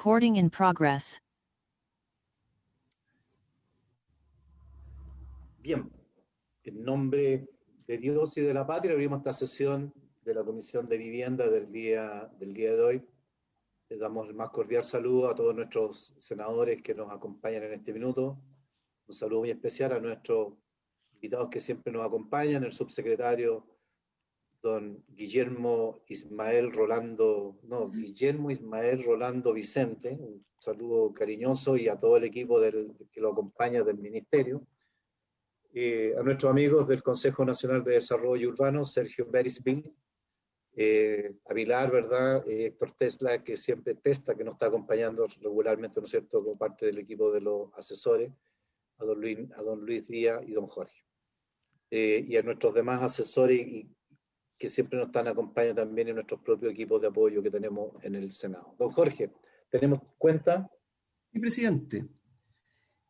Recording in progress. Bien, en nombre de Dios y de la patria abrimos esta sesión de la Comisión de Vivienda del día de hoy. Les damos el más cordial saludo a todos nuestros senadores que nos acompañan en este minuto. Un saludo muy especial a nuestros invitados que siempre nos acompañan, el subsecretario don Guillermo Ismael Rolando Vicente, un saludo cariñoso, y a todo el equipo que lo acompaña del Ministerio. A nuestros amigos del Consejo Nacional de Desarrollo Urbano, Sergio Berisbil, a Pilar, ¿verdad? Héctor Tesla, que siempre que nos está acompañando regularmente, ¿no es cierto?, como parte del equipo de los asesores, a don Luis Díaz y don Jorge. Y a nuestros demás asesores que siempre nos están acompañando también en nuestros propios equipos de apoyo que tenemos en el Senado. Don Jorge, ¿tenemos cuenta? Sí, presidente.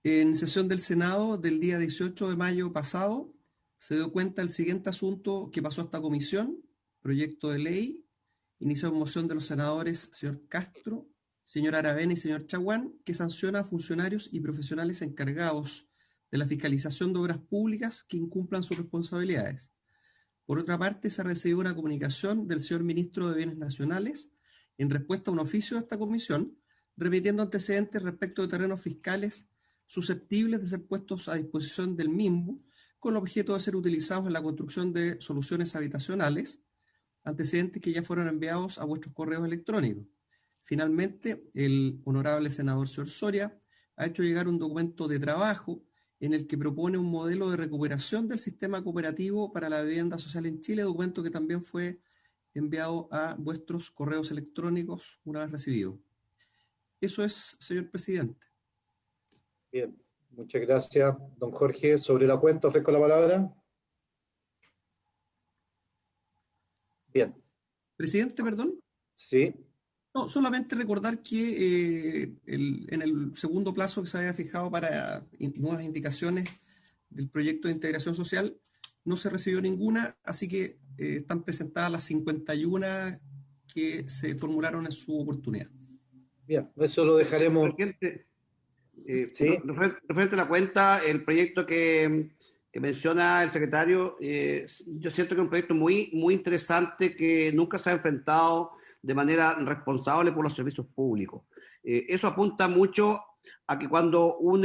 En sesión del Senado del día 18 de mayo pasado se dio cuenta del siguiente asunto que pasó a esta comisión: proyecto de ley, inició en moción de los senadores señor Castro, señor Aravena y señor Chaguán, que sanciona a funcionarios y profesionales encargados de la fiscalización de obras públicas que incumplan sus responsabilidades. Por otra parte, se recibió una comunicación del señor ministro de Bienes Nacionales en respuesta a un oficio de esta comisión, remitiendo antecedentes respecto de terrenos fiscales susceptibles de ser puestos a disposición del MIMBU con el objeto de ser utilizados en la construcción de soluciones habitacionales, antecedentes que ya fueron enviados a vuestros correos electrónicos. Finalmente, el honorable senador señor Soria ha hecho llegar un documento de trabajo en el que propone un modelo de recuperación del sistema cooperativo para la vivienda social en Chile, documento que también fue enviado a vuestros correos electrónicos una vez recibido. Eso es, señor presidente. Bien, muchas gracias, don Jorge. Sobre la cuenta, ofrezco la palabra. Bien. Presidente, perdón. Sí. No, solamente recordar que en el segundo plazo que se había fijado para nuevas indicaciones del proyecto de integración social no se recibió ninguna, así que están presentadas las 51 que se formularon en su oportunidad. Bien, eso lo dejaremos. Presidente, ¿sí? Referente a la cuenta, el proyecto que menciona el secretario, yo siento que es un proyecto muy, muy interesante que nunca se ha enfrentado de manera responsable por los servicios públicos. Eso apunta mucho a que cuando un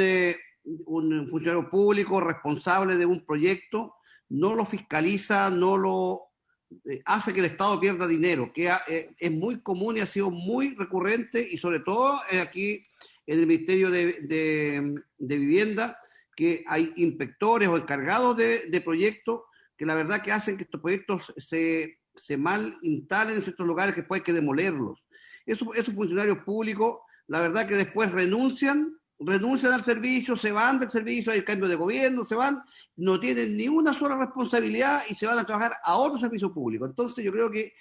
funcionario público responsable de un proyecto no lo fiscaliza, no lo hace que el Estado pierda dinero, que es muy común y ha sido muy recurrente, y sobre todo aquí en el Ministerio de Vivienda, que hay inspectores o encargados de proyectos que la verdad que hacen que estos proyectos se mal instalen en ciertos lugares que después hay que demolerlos. Esos funcionarios públicos, la verdad que después renuncian al servicio, se van del servicio, hay cambio de gobierno, se van, no tienen ni una sola responsabilidad y se van a trabajar a otro servicio público. Entonces yo creo que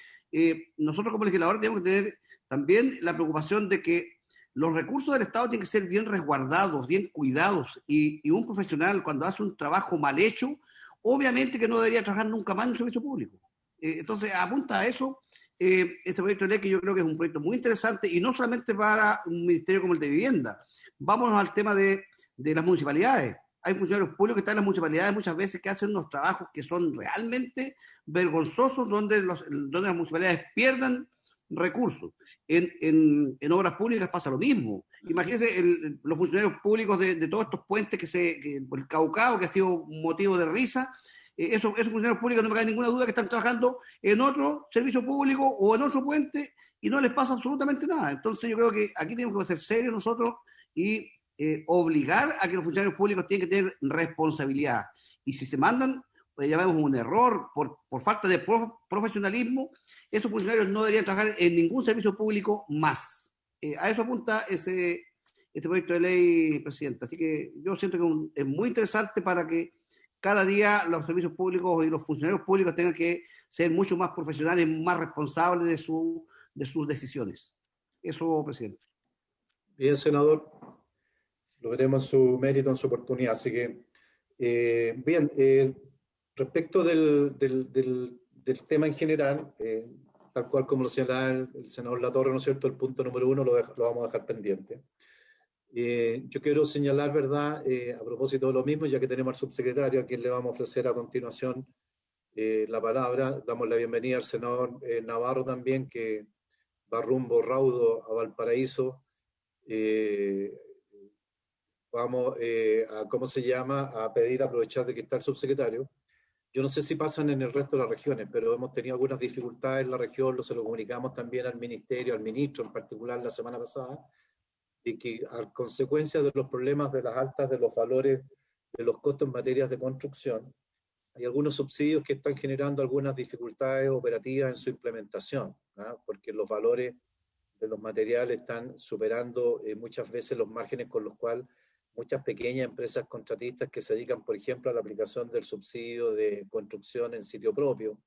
nosotros como legisladores tenemos que tener también la preocupación de que los recursos del Estado tienen que ser bien resguardados, bien cuidados, y un profesional cuando hace un trabajo mal hecho, obviamente que no debería trabajar nunca más en un servicio público. Entonces apunta a eso este proyecto de ley, que yo creo que es un proyecto muy interesante, y no solamente para un ministerio como el de Vivienda. Vámonos al tema de las municipalidades. Hay funcionarios públicos que están en las municipalidades muchas veces que hacen unos trabajos que son realmente vergonzosos, donde las municipalidades pierdan recursos. En obras públicas pasa lo mismo. Imagínense los funcionarios públicos de todos estos puentes el Caucao, que ha sido motivo de risa. Esos funcionarios públicos, no me cabe ninguna duda, que están trabajando en otro servicio público o en otro puente y no les pasa absolutamente nada. Entonces yo creo que aquí tenemos que ser serios nosotros y obligar a que los funcionarios públicos tienen que tener responsabilidad. Y si se mandan, pues llamamos un error por falta de profesionalismo, esos funcionarios no deberían trabajar en ningún servicio público más. A eso apunta este proyecto de ley, presidente. Así que yo siento que es muy interesante para que cada día los servicios públicos y los funcionarios públicos tengan que ser mucho más profesionales, más responsables de sus decisiones. Eso, presidente. Bien, senador. Lo veremos en su mérito, en su oportunidad. Así que, bien, respecto del tema en general, tal cual como lo señalaba el senador Latorre, ¿no es cierto? El punto número 1 lo vamos a dejar pendiente. Yo quiero señalar, ¿verdad? A propósito de lo mismo, ya que tenemos al subsecretario, a quien le vamos a ofrecer a continuación la palabra, damos la bienvenida al senador Navarro también, que va rumbo raudo a Valparaíso. Vamos ¿cómo se llama? A pedir, aprovechar de que está el subsecretario. Yo no sé si pasan en el resto de las regiones, pero hemos tenido algunas dificultades en la región, se lo comunicamos también al ministerio, al ministro en particular la semana pasada, y que a consecuencia de los problemas de las altas de los valores de los costos en materias de construcción, hay algunos subsidios que están generando algunas dificultades operativas en su implementación, ¿no? Porque los valores de los materiales están superando muchas veces los márgenes con los cuales muchas pequeñas empresas contratistas que se dedican, por ejemplo, a la aplicación del subsidio de construcción en sitio propio,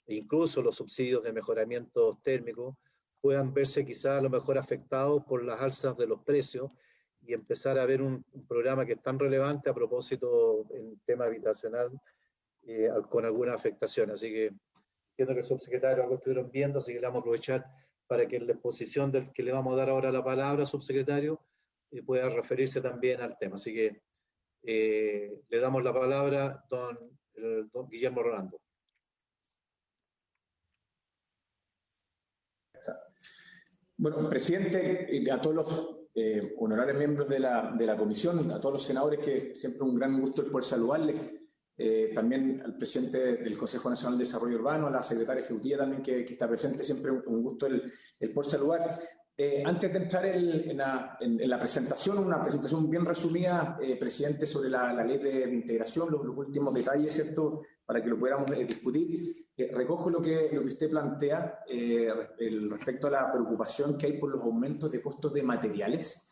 e incluso los subsidios de mejoramiento térmico, puedan verse quizás a lo mejor afectados por las alzas de los precios y empezar a ver un programa que es tan relevante a propósito en tema habitacional con alguna afectación. Así que entiendo que el subsecretario algo estuvieron viendo, así que le vamos a aprovechar para que en la exposición del que le vamos a dar ahora la palabra, subsecretario, pueda referirse también al tema. Así que le damos la palabra a don Guillermo Rolando. Bueno, presidente, a todos los honorables miembros de la comisión, a todos los senadores, que siempre un gran gusto el poder saludarles, también al presidente del Consejo Nacional de Desarrollo Urbano, a la secretaria ejecutiva también que está presente, siempre un gusto el poder saludar. Antes de entrar en la presentación, una presentación bien resumida, presidente, sobre la ley de integración, los últimos detalles, ¿cierto?, para que lo pudiéramos discutir. Recojo lo que usted plantea respecto a la preocupación que hay por los aumentos de costos de materiales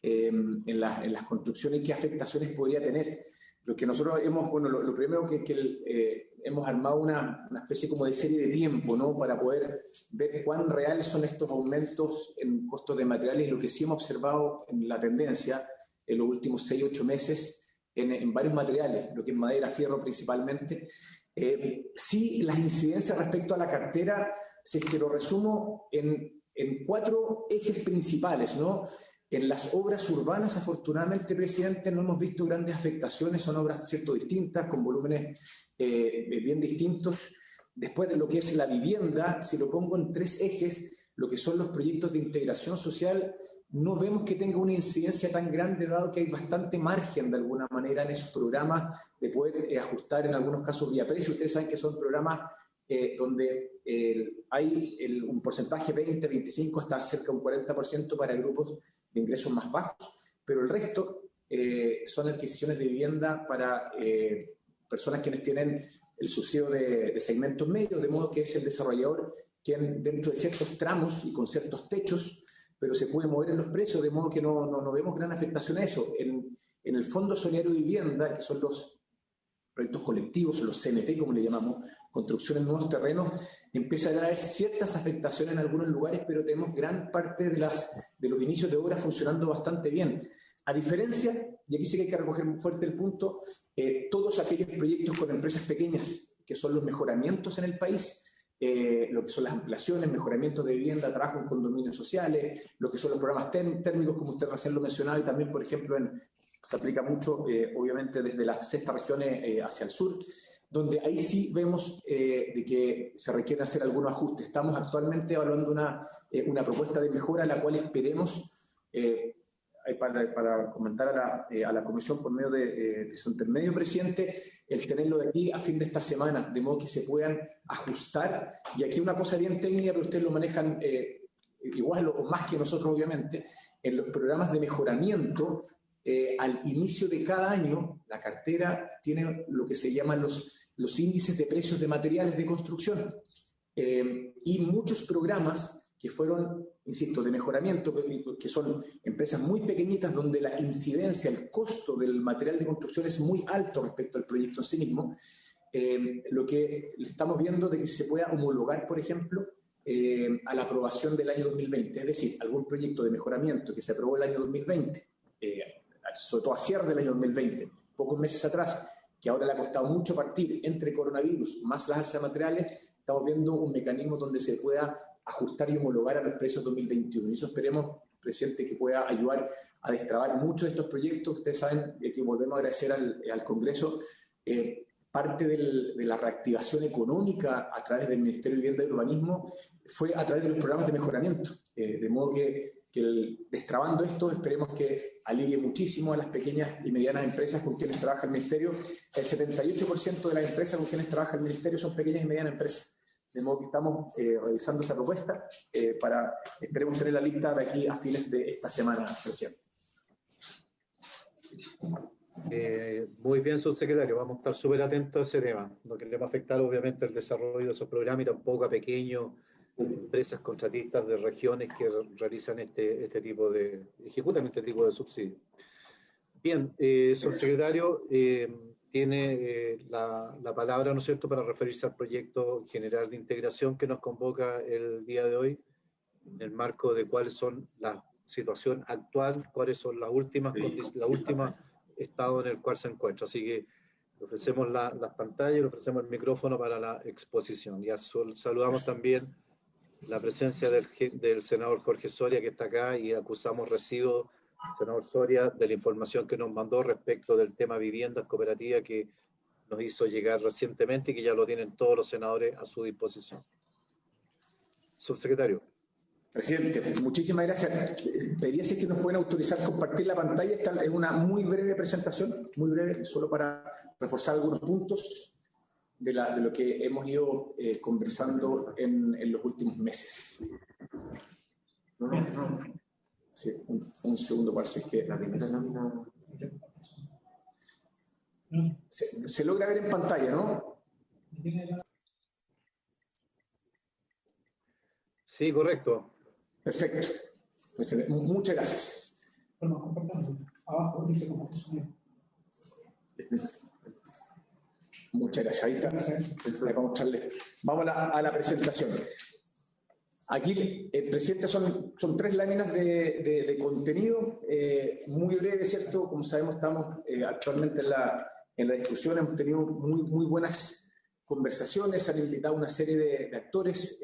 en las construcciones y qué afectaciones podría tener. Lo que nosotros hemos, bueno, lo primero que hemos armado una especie como de serie de tiempo, ¿no?, para poder ver cuán reales son estos aumentos en costos de materiales, y lo que sí hemos observado en la tendencia en los últimos 6-8 meses en varios materiales, lo que es madera, fierro principalmente. Sí, las incidencias respecto a la cartera, si es que lo resumo en 4 ejes principales, ¿no? En las obras urbanas, afortunadamente, presidente, no hemos visto grandes afectaciones, son obras, cierto, distintas, con volúmenes bien distintos. Después de lo que es la vivienda, si lo pongo en 3 ejes, lo que son los proyectos de integración social, no vemos que tenga una incidencia tan grande, dado que hay bastante margen de alguna manera en esos programas de poder ajustar en algunos casos vía precio. Ustedes saben que son programas donde hay un porcentaje 20, 25, hasta cerca de un 40% para grupos de ingresos más bajos, pero el resto son adquisiciones de vivienda para personas quienes tienen el subsidio de segmentos medios, de modo que es el desarrollador quien, dentro de ciertos tramos y con ciertos techos, pero se puede mover en los precios, de modo que no vemos gran afectación a eso. En el Fondo Solidario de Vivienda, que son los proyectos colectivos, los CNT, como le llamamos, construcciones en nuevos terrenos, empieza a haber ciertas afectaciones en algunos lugares, pero tenemos gran parte de los inicios de obra funcionando bastante bien. A diferencia, y aquí sí que hay que recoger muy fuerte el punto, todos aquellos proyectos con empresas pequeñas, que son los mejoramientos en el país, lo que son las ampliaciones, mejoramientos de vivienda, trabajo en condominios sociales, lo que son los programas térmicos, como usted recién lo mencionaba, y también, por ejemplo, se aplica mucho, obviamente, desde las 6 regiones hacia el sur, donde ahí sí vemos de que se requiere hacer algunos ajustes. Estamos actualmente evaluando una propuesta de mejora, la cual esperemos, para comentar a la comisión por medio de su intermedio, presidente, el tenerlo de aquí a fin de esta semana, de modo que se puedan ajustar. Y aquí una cosa bien técnica, pero ustedes lo manejan igual o más que nosotros, obviamente, en los programas de mejoramiento. Al inicio de cada año, la cartera tiene lo que se llaman los índices de precios de materiales de construcción, y muchos programas que fueron, insisto, de mejoramiento, que son empresas muy pequeñitas donde la incidencia, el costo del material de construcción es muy alto respecto al proyecto en sí mismo, lo que estamos viendo de que se pueda homologar, por ejemplo, a la aprobación del año 2020, es decir, algún proyecto de mejoramiento que se aprobó el año 2020, sobre todo a cierre del año 2020, pocos meses atrás, que ahora le ha costado mucho partir entre coronavirus más las alzas de materiales, estamos viendo un mecanismo donde se pueda ajustar y homologar a los precios 2021. Y eso esperemos, presidente, que pueda ayudar a destrabar muchos de estos proyectos. Ustedes saben que volvemos a agradecer al Congreso parte de la reactivación económica a través del Ministerio de Vivienda y Urbanismo fue a través de los programas de mejoramiento. De modo que destrabando esto, esperemos que alivie muchísimo a las pequeñas y medianas empresas con quienes trabaja el Ministerio. El 78% de las empresas con quienes trabaja el Ministerio son pequeñas y medianas empresas. De modo que estamos revisando esa propuesta esperemos tener la lista de aquí a fines de esta semana, presidente. Muy bien, subsecretario. Vamos a estar súper atentos a ese tema. No queremos afectar, obviamente, el desarrollo de esos programas y tampoco a pequeños empresas contratistas de regiones que realizan ejecutan este tipo de subsidios. Bien, subsecretario, tiene la palabra, ¿no es cierto?, para referirse al proyecto general de integración que nos convoca el día de hoy, en el marco de cuáles son la situación actual, cuáles son la última estado en el cual se encuentra. Así que le ofrecemos las pantallas, le ofrecemos el micrófono para la exposición. Ya saludamos también la presencia del senador Jorge Soria, que está acá, y acusamos recibo, senador Soria, de la información que nos mandó respecto del tema viviendas cooperativas que nos hizo llegar recientemente y que ya lo tienen todos los senadores a su disposición. Subsecretario. Presidente, muchísimas gracias. Pediría si es que nos pueden autorizar compartir la pantalla. Esta es una muy breve presentación, muy breve, solo para reforzar algunos puntos de lo que hemos ido conversando en los últimos meses. No. Sí, un segundo para si es que la primera lámina. Se logra ver en pantalla, ¿no? Sí, correcto. Perfecto. Pues, muchas gracias. Abajo dice comparte sonido. Muchas gracias. Ahí está. Vamos a la presentación. Aquí, presidente, son 3 láminas de contenido, muy breve, ¿cierto? Como sabemos, estamos actualmente en la discusión, hemos tenido muy buenas conversaciones, se han invitado una serie de actores,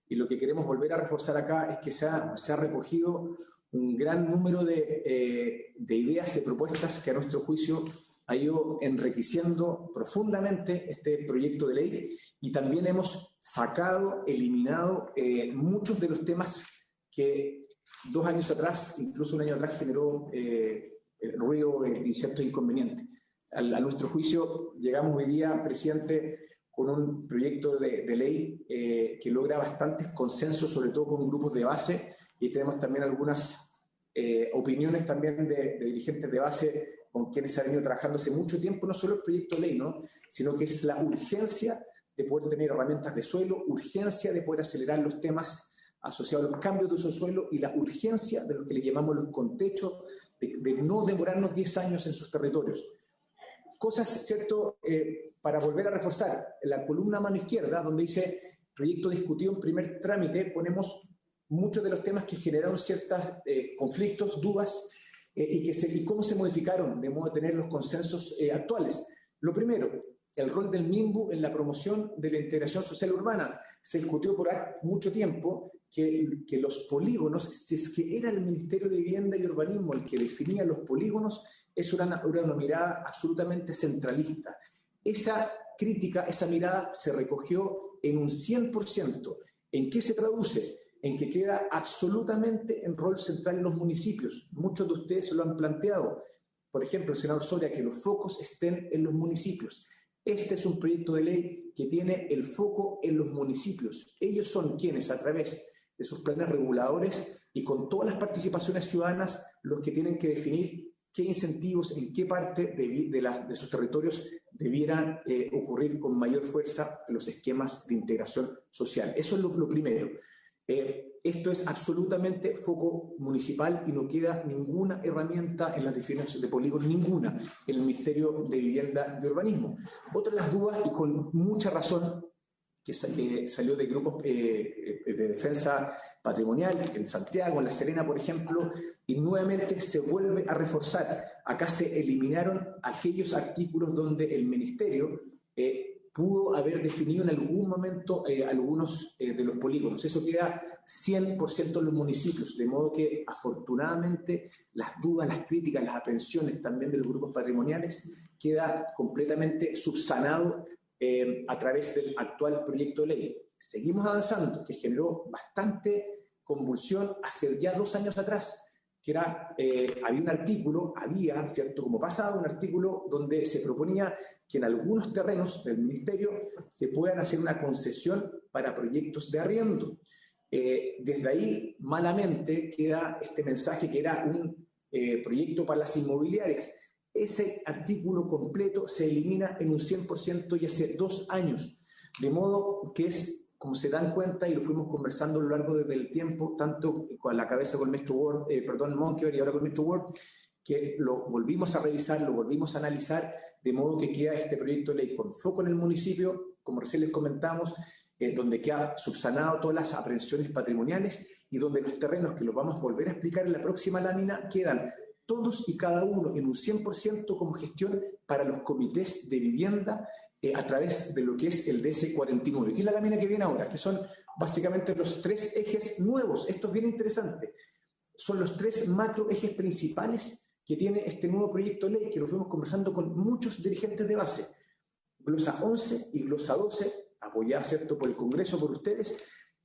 y lo que queremos volver a reforzar acá es que se ha recogido un gran número de ideas y propuestas que a nuestro juicio ha ido enriqueciendo profundamente este proyecto de ley, y también hemos eliminado muchos de los temas que 2 años atrás, incluso un año atrás, generó ruido y ciertos inconvenientes. A nuestro juicio llegamos hoy día, presidente, con un proyecto de ley que logra bastantes consensos, sobre todo con grupos de base, y tenemos también algunas opiniones también de dirigentes de base con quienes se ha venido trabajando hace mucho tiempo, no solo el proyecto de ley, ¿no?, sino que es la urgencia de poder tener herramientas de suelo, urgencia de poder acelerar los temas asociados a los cambios de uso de suelo y la urgencia de lo que le llamamos los contechos, de no demorarnos 10 años en sus territorios. Cosas, ¿cierto?, para volver a reforzar, en la columna a mano izquierda, donde dice proyecto discutido en primer trámite, ponemos muchos de los temas que generaron ciertos conflictos, dudas, y cómo se modificaron de modo de tener los consensos actuales. Lo primero, el rol del MIMBU en la promoción de la integración social urbana. Se discutió por mucho tiempo que los polígonos, si es que era el Ministerio de Vivienda y Urbanismo el que definía los polígonos, eso era una mirada absolutamente centralista. Esa crítica, esa mirada se recogió en un 100%. ¿En qué se traduce? En que queda absolutamente en rol central en los municipios. Muchos de ustedes se lo han planteado. Por ejemplo, el senador Soria, que los focos estén en los municipios. Este es un proyecto de ley que tiene el foco en los municipios. Ellos son quienes, a través de sus planes reguladores y con todas las participaciones ciudadanas, los que tienen que definir qué incentivos, en qué parte de sus territorios debieran ocurrir con mayor fuerza los esquemas de integración social. Eso es lo primero. Esto es absolutamente foco municipal y no queda ninguna herramienta en las definiciones de polígonos, ninguna, en el Ministerio de Vivienda y Urbanismo. Otra de las dudas, y con mucha razón, que salió de grupos de defensa patrimonial, en Santiago, en La Serena, por ejemplo, y nuevamente se vuelve a reforzar. Acá se eliminaron aquellos artículos donde el Ministerio pudo haber definido en algún momento algunos de los polígonos. Eso queda 100% en los municipios, de modo que afortunadamente las dudas, las críticas, las aprehensiones también de los grupos patrimoniales queda completamente subsanado a través del actual proyecto de ley. Seguimos avanzando, que generó bastante convulsión hace ya 2 años atrás, que era, había un artículo, ¿cierto? Como pasado, un artículo donde se proponía que en algunos terrenos del ministerio se puedan hacer una concesión para proyectos de arriendo. Desde ahí, malamente, queda este mensaje que era un proyecto para las inmobiliarias. Ese artículo completo se elimina en un 100% y hace 2 años. De modo que es, como se dan cuenta, y lo fuimos conversando a lo largo del tiempo, tanto con la cabeza con el ministro Monkever y ahora con el ministro Ward, que lo volvimos a revisar, lo volvimos a analizar, de modo que queda este proyecto de ley con foco en el municipio, como recién les comentamos, donde queda subsanado todas las aprehensiones patrimoniales y donde los terrenos, que los vamos a volver a explicar en la próxima lámina, quedan todos y cada uno en un 100% como gestión para los comités de vivienda a través de lo que es el DS49, que es la lámina que viene ahora, que son básicamente los 3 ejes nuevos. Esto es bien interesante. Son los 3 macro ejes principales que tiene este nuevo proyecto de ley, que lo fuimos conversando con muchos dirigentes de base. Glosa 11 y Glosa 12, apoyada, ¿cierto?, por el Congreso, por ustedes,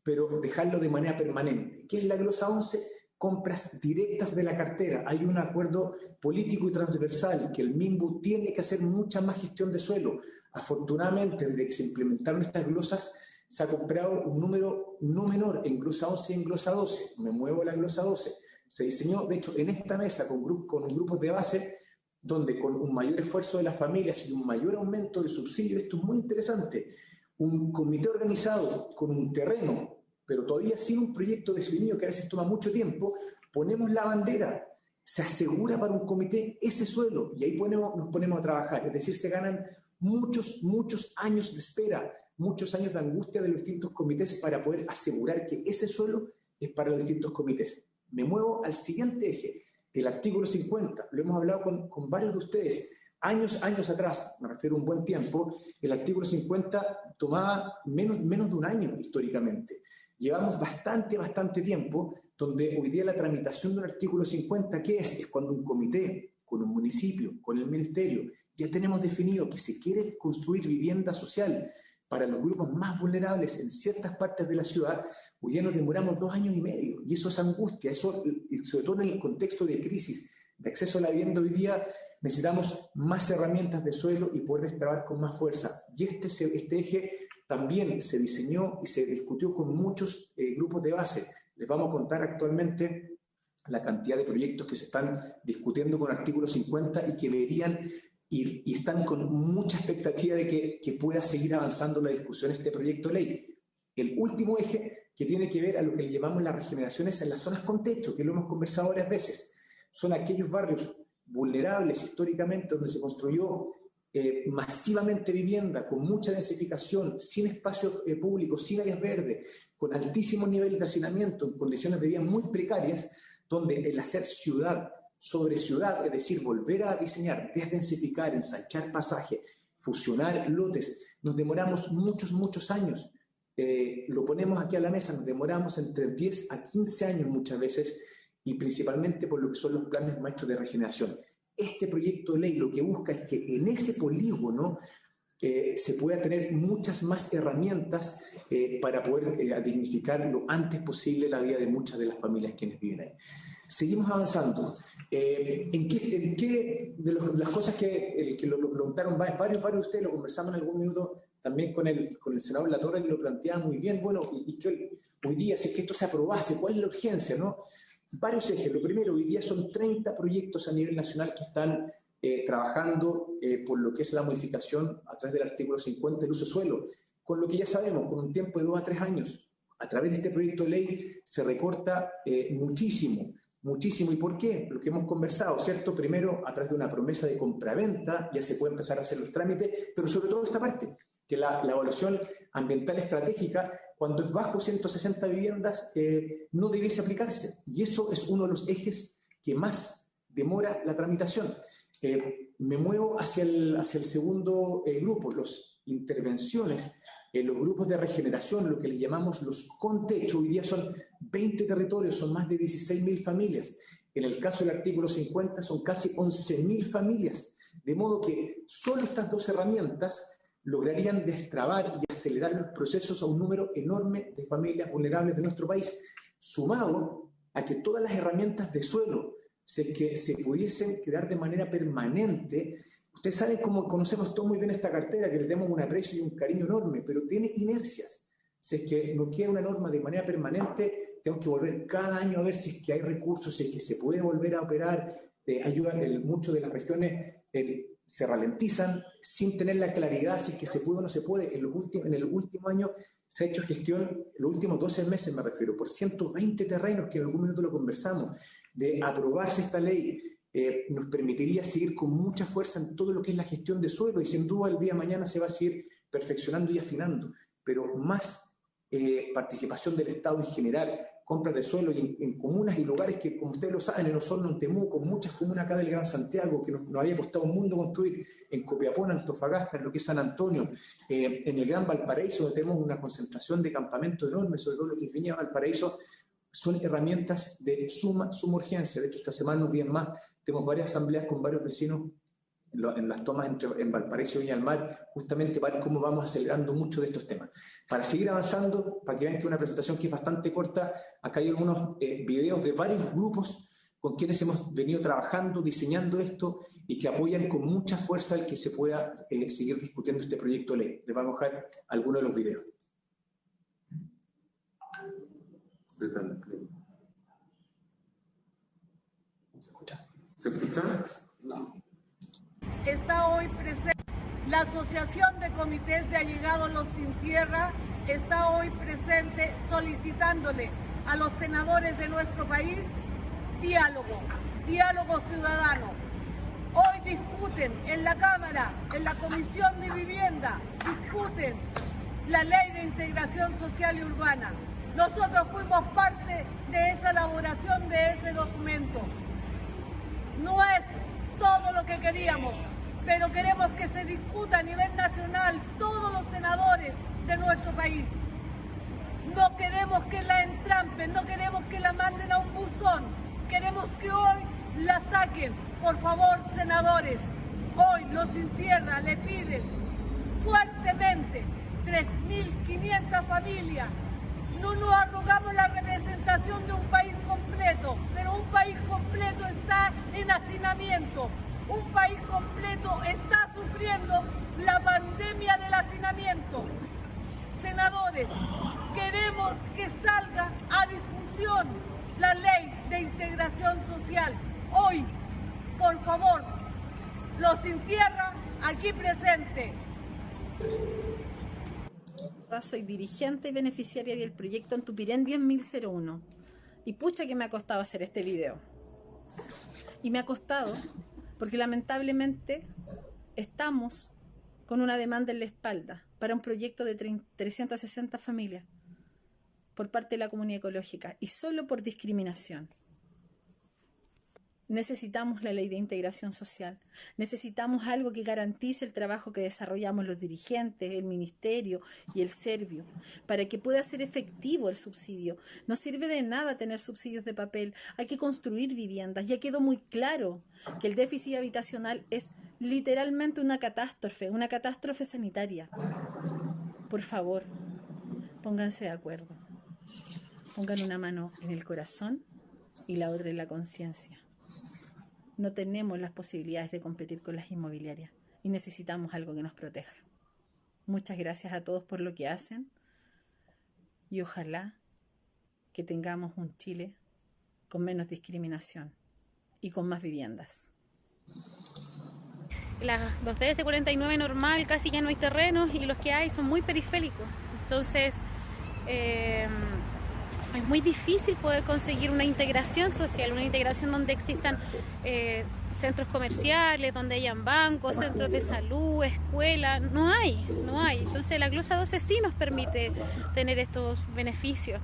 pero dejarlo de manera permanente. ¿Qué es la Glosa 11? Compras directas de la cartera. Hay un acuerdo político y transversal que el MIMBU tiene que hacer mucha más gestión de suelo. Afortunadamente, desde que se implementaron estas glosas, se ha comprado un número no menor en Glosa 11 y en Glosa 12. Me muevo a la Glosa 12. Se diseñó, de hecho, en esta mesa con grupos de base, donde con un mayor esfuerzo de las familias y un mayor aumento del subsidio, esto es muy interesante, un comité organizado con un terreno, pero todavía sin un proyecto definido que a veces toma mucho tiempo, ponemos la bandera, se asegura para un comité ese suelo y ahí nos ponemos a trabajar. Es decir, se ganan muchos años de espera, muchos años de angustia de los distintos comités para poder asegurar que ese suelo es para los distintos comités. Me muevo al siguiente eje, el artículo 50. Lo hemos hablado con varios de ustedes. Años atrás, me refiero a un buen tiempo, el artículo 50 tomaba menos de un año históricamente. Llevamos bastante tiempo, donde hoy día la tramitación de un artículo 50, ¿qué es? Es cuando un comité, con un municipio, con el ministerio, ya tenemos definido que se quiere construir vivienda social para los grupos más vulnerables en ciertas partes de la ciudad. Hoy día nos demoramos 2 años y medio, y eso es angustia, eso, sobre todo en el contexto de crisis, de acceso a la vivienda hoy día, necesitamos más herramientas de suelo y poder destrabar con más fuerza. Y este eje también se diseñó y se discutió con muchos grupos de base. Les vamos a contar actualmente la cantidad de proyectos que se están discutiendo con artículo 50 y que deberían y están con mucha expectativa de que pueda seguir avanzando la discusión este proyecto de ley. El último eje, que tiene que ver a lo que le llamamos las regeneraciones en las zonas con techo, que lo hemos conversado varias veces, son aquellos barrios vulnerables históricamente donde se construyó masivamente vivienda, con mucha densificación, sin espacios públicos, sin áreas verdes, con altísimos niveles de hacinamiento, en condiciones de vida muy precarias, donde el hacer ciudad sobre ciudad, es decir, volver a diseñar, desdensificar, ensanchar pasaje, fusionar lotes, nos demoramos muchos años. Lo ponemos aquí a la mesa, nos demoramos entre 10 a 15 años muchas veces, y principalmente por lo que son los planes maestros de regeneración. Este proyecto de ley lo que busca es que en ese polígono se pueda tener muchas más herramientas para poder dignificar lo antes posible la vida de muchas de las familias quienes viven ahí. Seguimos avanzando. ¿En qué de las cosas que lo preguntaron varios de ustedes, lo conversamos en algún minuto también con el senador Latorre, que lo planteaba muy bien, bueno, y que hoy día, si es que esto se aprobase, ¿cuál es la urgencia, no? Varios ejes. Lo primero, hoy día son 30 proyectos a nivel nacional que están trabajando por lo que es la modificación a través del artículo 50 del uso de suelo, con lo que ya sabemos, con un tiempo de 2 a 3 años. A través de este proyecto de ley se recorta muchísimo. ¿Y por qué? Lo que hemos conversado, ¿cierto? Primero, a través de una promesa de compraventa, ya se puede empezar a hacer los trámites, pero sobre todo esta parte, que la evaluación ambiental estratégica, cuando es bajo 160 viviendas, no debiese aplicarse. Y eso es uno de los ejes que más demora la tramitación. Me muevo hacia el segundo grupo, los intervenciones en los grupos de regeneración, lo que les llamamos los con techo. Hoy día son 20 territorios, son más de 16.000 familias. En el caso del artículo 50 son casi 11.000 familias. De modo que solo estas dos herramientas lograrían destrabar y acelerar los procesos a un número enorme de familias vulnerables de nuestro país, sumado a que todas las herramientas de suelo que se pudiesen quedar de manera permanente. Ustedes saben cómo conocemos todos muy bien esta cartera, que le demos un aprecio y un cariño enorme, pero tiene inercias. Si es que no queda una norma de manera permanente, tenemos que volver cada año a ver si es que hay recursos, si es que se puede volver a operar. Ayudan muchos de las regiones, se ralentizan sin tener la claridad si es que se puede o no se puede. En el último año se ha hecho gestión, los últimos 12 meses me refiero, por 120 terrenos, que en algún minuto lo conversamos. De aprobarse esta ley, nos permitiría seguir con mucha fuerza en todo lo que es la gestión de suelo, y sin duda el día de mañana se va a seguir perfeccionando y afinando, pero más participación del Estado en general, compras de suelo y en comunas y lugares que, como ustedes lo saben, en Osorno, en Temuco, con muchas comunas acá del Gran Santiago, que nos había costado un mundo construir, en Copiapó, en Antofagasta, en lo que es San Antonio, en el Gran Valparaíso, donde tenemos una concentración de campamentos enorme, sobre todo lo que es Viña Valparaíso. Son herramientas de suma urgencia. De hecho, esta semana, unos días más, tenemos varias asambleas con varios vecinos en las tomas en Valparaíso y Viña del Mar, justamente para ver cómo vamos acelerando mucho de estos temas. Para seguir avanzando, para que vean que es una presentación que es bastante corta, acá hay algunos videos de varios grupos con quienes hemos venido trabajando, diseñando esto, y que apoyan con mucha fuerza el que se pueda seguir discutiendo este proyecto de ley. Les vamos a dejar algunos de los videos. ¿Se escucha? ¿Se escucha? No. Está hoy presente la Asociación de Comités de Allegados Los Sin Tierra, está hoy presente solicitándole a los senadores de nuestro país diálogo ciudadano. Hoy discuten en la Cámara, en la Comisión de Vivienda, discuten la Ley de Integración Social y Urbana. Nosotros fuimos parte de esa elaboración de ese documento. No es todo lo que queríamos, pero queremos que se discuta a nivel nacional todos los senadores de nuestro país. No queremos que la entrampen, no queremos que la manden a un buzón, queremos que hoy la saquen. Por favor, senadores, hoy los Sin Tierra le piden fuertemente 3.500 familias. No nos arrogamos la representación de un país completo, pero un país completo está en hacinamiento. Un país completo está sufriendo la pandemia del hacinamiento. Senadores, queremos que salga a discusión la ley de integración social. Hoy, por favor, los Sin Tierra aquí presentes. Soy dirigente y beneficiaria del proyecto Antupirén 10.001 y pucha que me ha costado hacer este video. Y me ha costado porque lamentablemente estamos con una demanda en la espalda para un proyecto de 360 familias por parte de la comunidad ecológica, y solo por discriminación. Necesitamos la ley de integración social, necesitamos algo que garantice el trabajo que desarrollamos los dirigentes, el ministerio y el Servio, para que pueda ser efectivo el subsidio. No sirve de nada tener subsidios de papel, hay que construir viviendas. Ya quedó muy claro que el déficit habitacional es literalmente una catástrofe sanitaria. Por favor, pónganse de acuerdo, pongan una mano en el corazón y la otra en la conciencia. No tenemos las posibilidades de competir con las inmobiliarias y necesitamos algo que nos proteja. Muchas gracias a todos por lo que hacen y ojalá que tengamos un Chile con menos discriminación y con más viviendas. Los DS49 normal casi ya no hay terrenos y los que hay son muy periféricos. Entonces es muy difícil poder conseguir una integración social, una integración donde existan centros comerciales, donde hayan bancos, centros de salud, escuelas. No hay. Entonces la glosa 12 sí nos permite tener estos beneficios.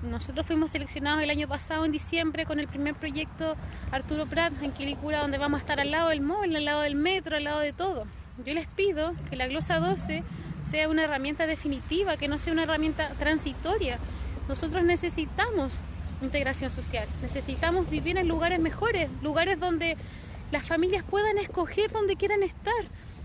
Nosotros fuimos seleccionados el año pasado, en diciembre, con el primer proyecto Arturo Prat en Quilicura, donde vamos a estar al lado del mall, al lado del metro, al lado de todo. Yo les pido que la glosa 12 sea una herramienta definitiva, que no sea una herramienta transitoria. Nosotros necesitamos integración social, necesitamos vivir en lugares mejores, lugares donde las familias puedan escoger donde quieran estar.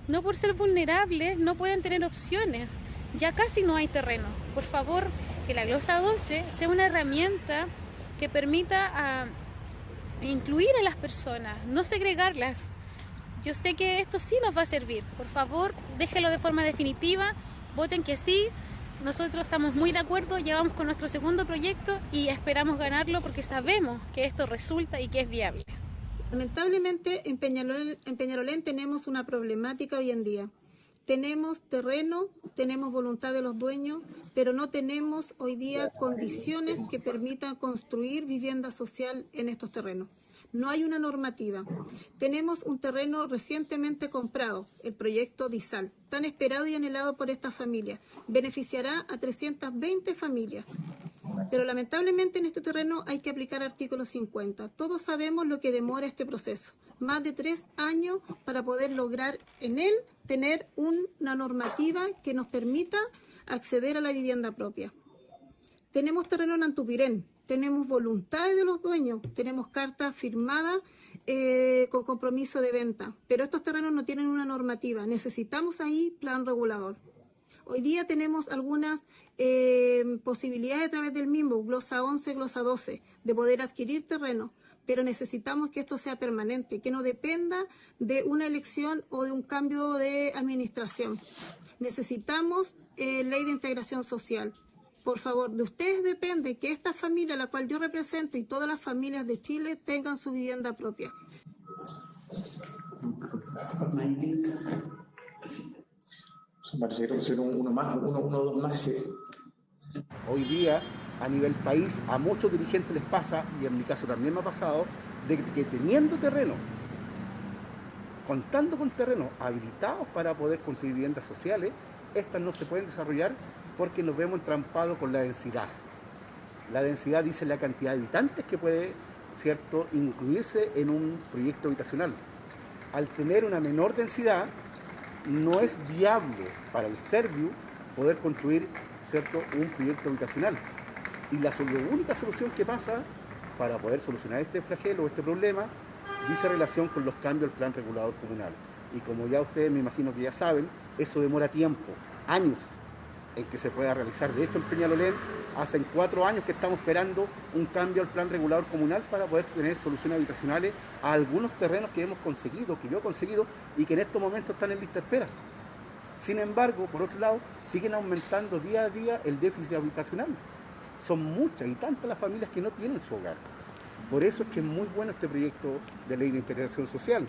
No por ser vulnerables, no pueden tener opciones. Ya casi no hay terreno. Por favor, que la glosa 12 sea una herramienta que permita incluir a las personas, no segregarlas. Yo sé que esto sí nos va a servir. Por favor, déjenlo de forma definitiva, voten que sí. Nosotros estamos muy de acuerdo, ya vamos con nuestro segundo proyecto y esperamos ganarlo porque sabemos que esto resulta y que es viable. Lamentablemente en Peñalolén tenemos una problemática hoy en día. Tenemos terreno, tenemos voluntad de los dueños, pero no tenemos hoy día condiciones que permitan construir vivienda social en estos terrenos. No hay una normativa. Tenemos un terreno recientemente comprado, el proyecto DISAL, tan esperado y anhelado por esta familia. Beneficiará a 320 familias. Pero lamentablemente en este terreno hay que aplicar artículo 50. Todos sabemos lo que demora este proceso. Más de 3 años para poder lograr en él tener una normativa que nos permita acceder a la vivienda propia. Tenemos terreno en Antupirén, tenemos voluntades de los dueños, tenemos cartas firmadas con compromiso de venta, pero estos terrenos no tienen una normativa. Necesitamos ahí plan regulador. Hoy día tenemos algunas posibilidades a través del mismo, glosa 11, glosa 12, de poder adquirir terreno, pero necesitamos que esto sea permanente, que no dependa de una elección o de un cambio de administración. Necesitamos ley de integración social. Por favor, de ustedes depende que esta familia, la cual yo represento, y todas las familias de Chile tengan su vivienda propia. Parece que ser uno o dos más. Hoy día, a nivel país, a muchos dirigentes les pasa, y en mi caso también me ha pasado, de que teniendo terreno, contando con terrenos habilitados para poder construir viviendas sociales, estas no se pueden desarrollar porque nos vemos entrampados con la densidad. La densidad dice la cantidad de habitantes que puede, ¿cierto?, incluirse en un proyecto habitacional. Al tener una menor densidad, no es viable para el Serviu poder construir, ¿cierto?, un proyecto habitacional. Y la única solución que pasa para poder solucionar este flagelo, este problema, dice relación con los cambios al plan regulador comunal. Y como ya ustedes me imagino que ya saben, eso demora tiempo, años, en que se pueda realizar. De hecho, en Peñalolén, hace 4 años que estamos esperando un cambio al plan regulador comunal para poder tener soluciones habitacionales a algunos terrenos que hemos conseguido, que yo he conseguido, y que en estos momentos están en lista de espera. Sin embargo, por otro lado, siguen aumentando día a día el déficit habitacional. Son muchas y tantas las familias que no tienen su hogar. Por eso es que es muy bueno este proyecto de ley de integración social.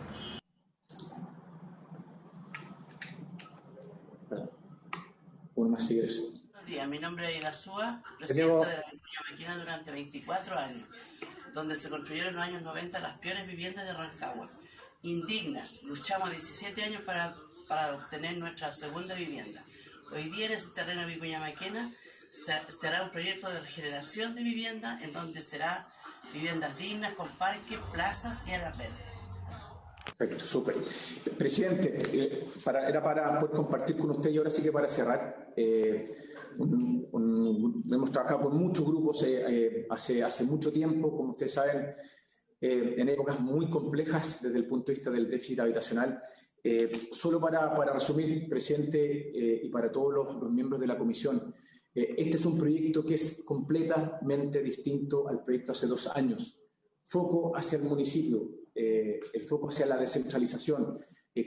Uno más sigue eso. Buenos días, mi nombre es Irazúa, presidenta de la Vicuña Maquena durante 24 años, donde se construyeron en los años 90 las peores viviendas de Rancagua. Indignas, luchamos 17 años para obtener nuestra segunda vivienda. Hoy día en ese terreno de Vicuña Maquena será un proyecto de regeneración de vivienda en donde será viviendas dignas con parques, plazas y áreas verdes. Perfecto, súper. Presidente, era para poder compartir con usted y ahora sí que para cerrar. Hemos trabajado con muchos grupos hace mucho tiempo, como ustedes saben, en épocas muy complejas desde el punto de vista del déficit habitacional. Solo para resumir, presidente, y para todos los miembros de la comisión, este es un proyecto que es completamente distinto al proyecto hace 2 años. Foco hacia el municipio, el foco hacia la descentralización,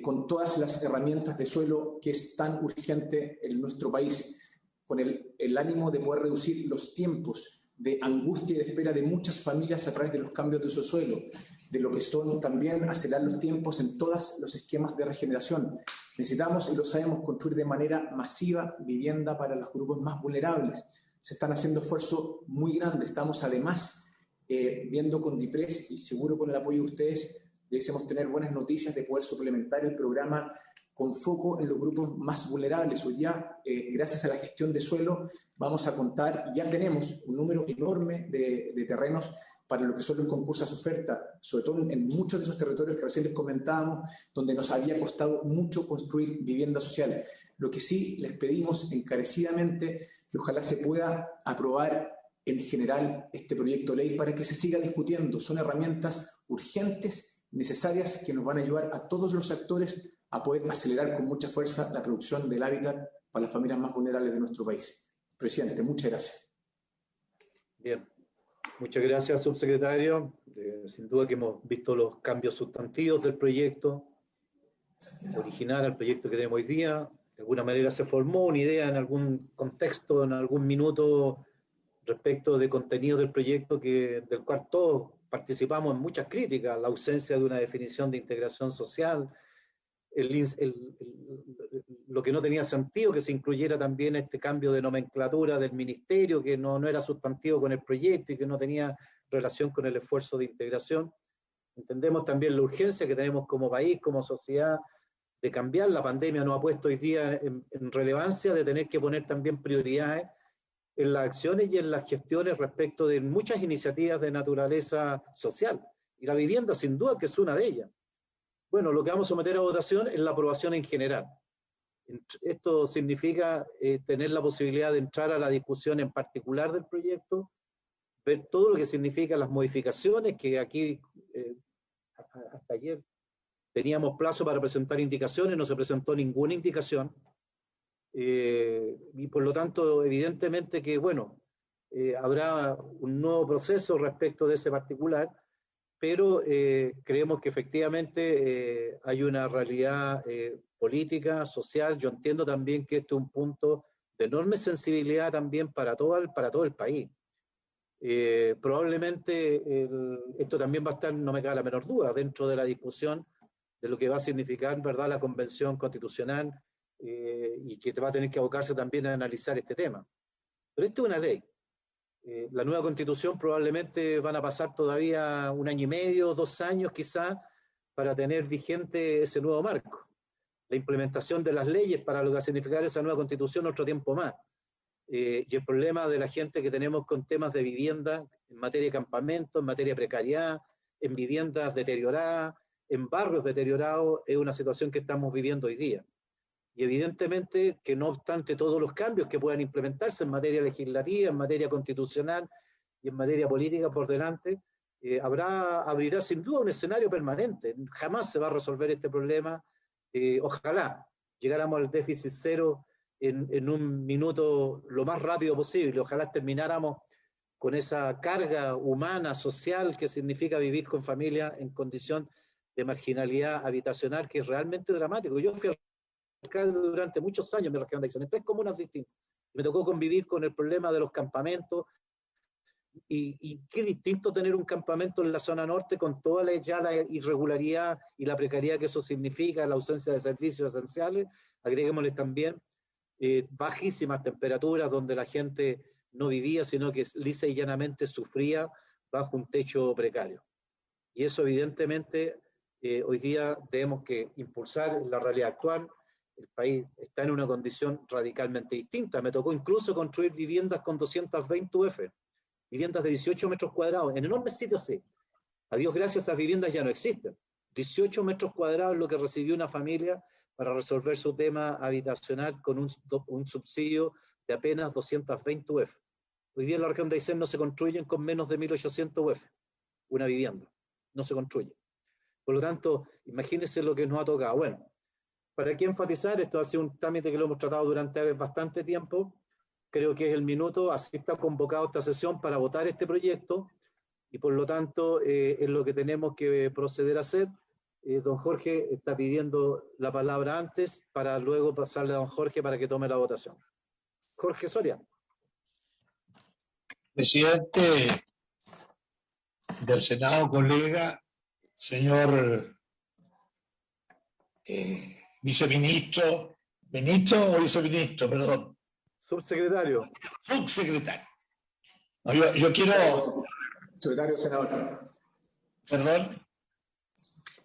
con todas las herramientas de suelo que es tan urgente en nuestro país, con el ánimo de poder reducir los tiempos de angustia y de espera de muchas familias a través de los cambios de uso de suelo, de lo que son también acelerar los tiempos en todos los esquemas de regeneración. Necesitamos, y lo sabemos, construir de manera masiva vivienda para los grupos más vulnerables. Se están haciendo esfuerzos muy grandes. Estamos además viendo con DIPRES y seguro con el apoyo de ustedes debiésemos tener buenas noticias de poder suplementar el programa con foco en los grupos más vulnerables. Hoy día, gracias a la gestión de suelo, vamos a contar, y ya tenemos un número enorme de terrenos para lo que son los concursos de oferta, sobre todo en muchos de esos territorios que recién les comentábamos, donde nos había costado mucho construir viviendas sociales. Lo que sí les pedimos encarecidamente que ojalá se pueda aprobar en general este proyecto de ley para que se siga discutiendo. Son herramientas urgentes, necesarias, que nos van a ayudar a todos los actores a poder acelerar con mucha fuerza la producción del hábitat para las familias más vulnerables de nuestro país. Presidente, muchas gracias. Bien, muchas gracias, subsecretario. Sin duda que hemos visto los cambios sustantivos del proyecto original al proyecto que tenemos hoy día. De alguna manera se formó una idea en algún contexto, en algún minuto, respecto de contenido del proyecto del cual todos participamos en muchas críticas, la ausencia de una definición de integración social, lo que no tenía sentido que se incluyera también este cambio de nomenclatura del ministerio, que no era sustantivo con el proyecto y que no tenía relación con el esfuerzo de integración. Entendemos también la urgencia que tenemos como país, como sociedad, de cambiar. La pandemia nos ha puesto hoy día en relevancia de tener que poner también prioridades en las acciones y en las gestiones respecto de muchas iniciativas de naturaleza social. Y la vivienda, sin duda, que es una de ellas. Bueno, lo que vamos a someter a votación es la aprobación en general. Esto significa tener la posibilidad de entrar a la discusión en particular del proyecto, ver todo lo que significa las modificaciones, que aquí hasta ayer teníamos plazo para presentar indicaciones, no se presentó ninguna indicación. Y por lo tanto, evidentemente que, bueno, habrá un nuevo proceso respecto de ese particular, pero creemos que efectivamente hay una realidad política, social. Yo entiendo también que este es un punto de enorme sensibilidad también para todo el país. Probablemente esto también va a estar, no me cabe la menor duda, dentro de la discusión de lo que va a significar, ¿verdad?, la Convención Constitucional, y que va a tener que abocarse también a analizar este tema. Pero esto es una ley. La nueva Constitución probablemente van a pasar todavía 1 año y medio, 2 años quizás, para tener vigente ese nuevo marco. La implementación de las leyes para lo que va a significar esa nueva Constitución otro tiempo más. Y el problema de la gente que tenemos con temas de vivienda, en materia de campamento, en materia de precariedad, en viviendas deterioradas, en barrios deteriorados, es una situación que estamos viviendo hoy día. Y evidentemente que no obstante todos los cambios que puedan implementarse en materia legislativa, en materia constitucional y en materia política por delante, abrirá sin duda un escenario permanente. Jamás se va a resolver este problema. Ojalá llegáramos al déficit cero en un minuto lo más rápido posible. Ojalá termináramos con esa carga humana, social, que significa vivir con familia en condición de marginalidad habitacional, que es realmente dramático. Yo fui alcalde durante muchos años en mi región de Aysén, en 3 comunas distintas. Me tocó convivir con el problema de los campamentos, y qué distinto tener un campamento en la zona norte con toda la irregularidad y la precariedad que eso significa, la ausencia de servicios esenciales. Agreguémosle también bajísimas temperaturas donde la gente no vivía, sino que lisa y llanamente sufría bajo un techo precario. Y eso evidentemente hoy día tenemos que impulsar la realidad actual. El país está en una condición radicalmente distinta. Me tocó incluso construir viviendas con 220 UF, viviendas de 18 metros cuadrados, en enormes sitios sí. A Dios gracias, esas viviendas ya no existen. 18 metros cuadrados es lo que recibió una familia para resolver su tema habitacional con un subsidio de apenas 220 UF. Hoy día en la región de Aysén no se construyen con menos de 1.800 UF una vivienda. No se construye. Por lo tanto, imagínense lo que nos ha tocado. Bueno, para qué enfatizar, esto ha sido un trámite que lo hemos tratado durante bastante tiempo. Creo que es el minuto, así está convocado esta sesión para votar este proyecto, y por lo tanto es lo que tenemos que proceder a hacer. Don Jorge está pidiendo la palabra antes para luego pasarle a don Jorge para que tome la votación. Jorge Soria. Presidente del Senado, colega, señor viceministro, ministro o viceministro, perdón. Subsecretario. Subsecretario. No, yo quiero... Secretario, senador. Perdón.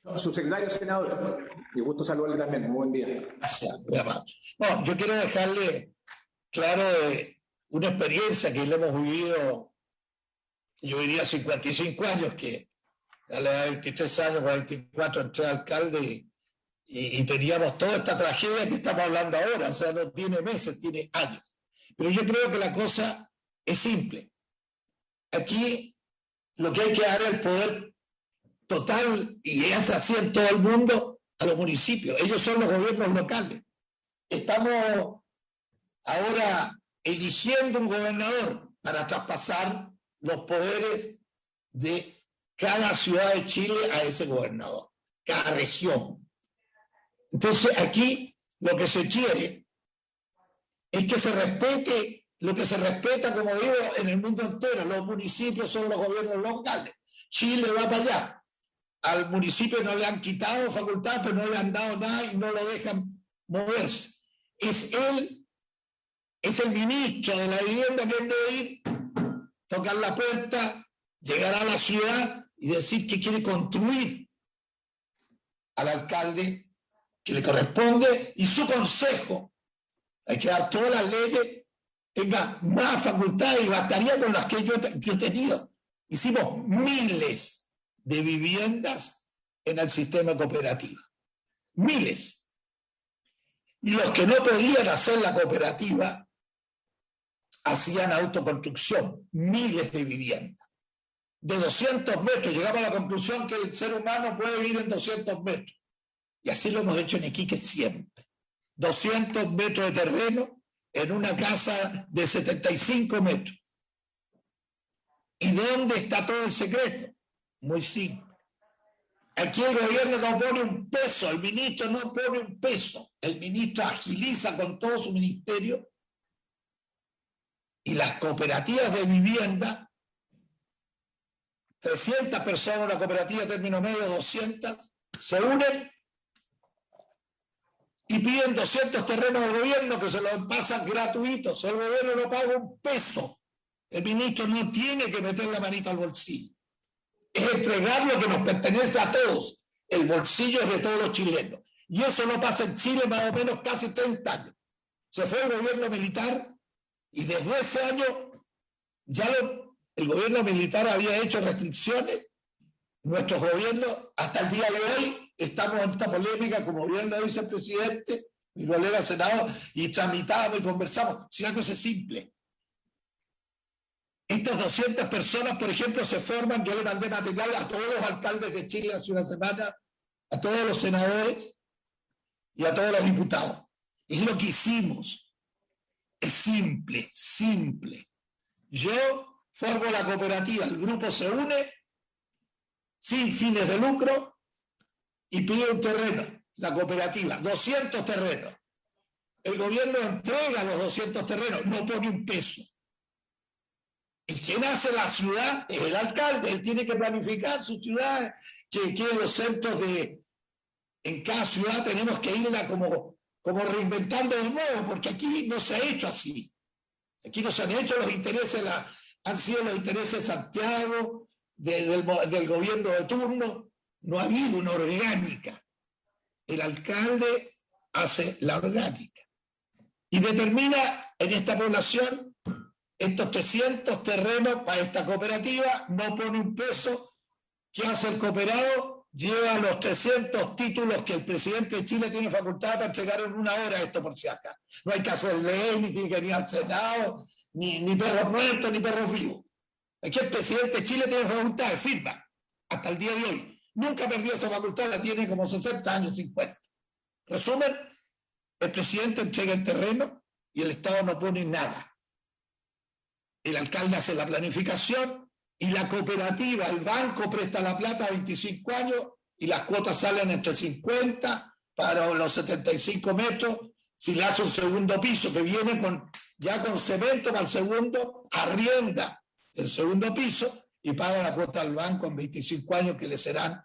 Subsecretario, senador, y gusto saludarle también. Muy buen día. Gracias, muy amable. No, yo quiero dejarle claro una experiencia que le hemos vivido, yo diría 55 años, que a la edad de 23 años, 24 entré alcalde y teníamos toda esta tragedia que estamos hablando ahora, o sea, no tiene meses, tiene años. Pero yo creo que la cosa es simple. Aquí lo que hay que dar es el poder total, y es así en todo el mundo, a los municipios. Ellos son los gobiernos locales. Estamos ahora eligiendo un gobernador para traspasar los poderes de cada ciudad de Chile a ese gobernador, cada región. Entonces aquí lo que se quiere es que se respete lo que se respeta, como digo, en el mundo entero. Los municipios son los gobiernos locales. Chile va para allá. Al municipio no le han quitado facultad, pero no le han dado nada y no lo dejan moverse. Es él, es el ministro de la vivienda que debe ir, tocar la puerta, llegar a la ciudad y decir que quiere construir al alcalde que le corresponde y su consejo. Hay que dar todas las leyes, tenga más facultades, y bastaría con las que yo he tenido. Hicimos miles de viviendas en el sistema cooperativo. Miles. Y los que no podían hacer la cooperativa hacían autoconstrucción, miles de viviendas. De 200 metros, llegamos a la conclusión que el ser humano puede vivir en 200 metros. Y así lo hemos hecho en Iquique siempre. 200 metros de terreno en una casa de 75 metros. ¿Y dónde está todo el secreto? Muy simple. Aquí el gobierno no pone un peso, el ministro no pone un peso. El ministro agiliza con todo su ministerio y las cooperativas de vivienda, 300 personas, una cooperativa de término medio, 200, se unen y piden 200 terrenos al gobierno que se los pasan gratuitos. El gobierno no paga un peso. El ministro no tiene que meter la manita al bolsillo. Es entregar lo que nos pertenece a todos. El bolsillo es de todos los chilenos. Y eso no pasa en Chile más o menos casi 30 años. Se fue el gobierno militar y desde ese año ya el gobierno militar había hecho restricciones. Nuestros gobiernos, hasta el día de hoy, estamos en esta polémica, como bien lo dice el presidente, mi colega senador, y tramitamos y conversamos. Si la cosa es simple. Estas 200 personas, por ejemplo, se forman, yo le mandé material a todos los alcaldes de Chile hace una semana, a todos los senadores y a todos los diputados. Es lo que hicimos. Es simple, simple. Yo formo la cooperativa, el grupo se une sin fines de lucro y pide un terreno, la cooperativa, 200 terrenos. El gobierno entrega los 200 terrenos, no pone un peso. Y quien hace la ciudad es el alcalde, él tiene que planificar su ciudad, que quieren los centros de... En cada ciudad tenemos que irla como reinventando de nuevo, porque aquí no se ha hecho así. Aquí no se han hecho los intereses, han sido los intereses de Santiago, del gobierno de turno. No ha habido una orgánica. El alcalde hace la orgánica. Y determina en esta población estos 300 terrenos para esta cooperativa, no pone un peso. ¿Qué hace el cooperado? Lleva los 300 títulos que el presidente de Chile tiene facultad para entregar en una hora, esto por si acá. No hay que hacer ley, ni tiene que venir al Senado, ni perros muertos, ni perros vivos. Aquí el presidente de Chile tiene facultad de firma, hasta el día de hoy. Nunca perdió esa facultad, la tiene como 60 años, 50. Resumen, el presidente entrega el terreno y el Estado no pone nada. El alcalde hace la planificación y la cooperativa, el banco presta la plata a 25 años y las cuotas salen entre 50 para los 75 metros. Si le hace un segundo piso que viene ya con cemento para el segundo, arrienda el segundo piso y paga la cuota al banco en 25 años que le serán,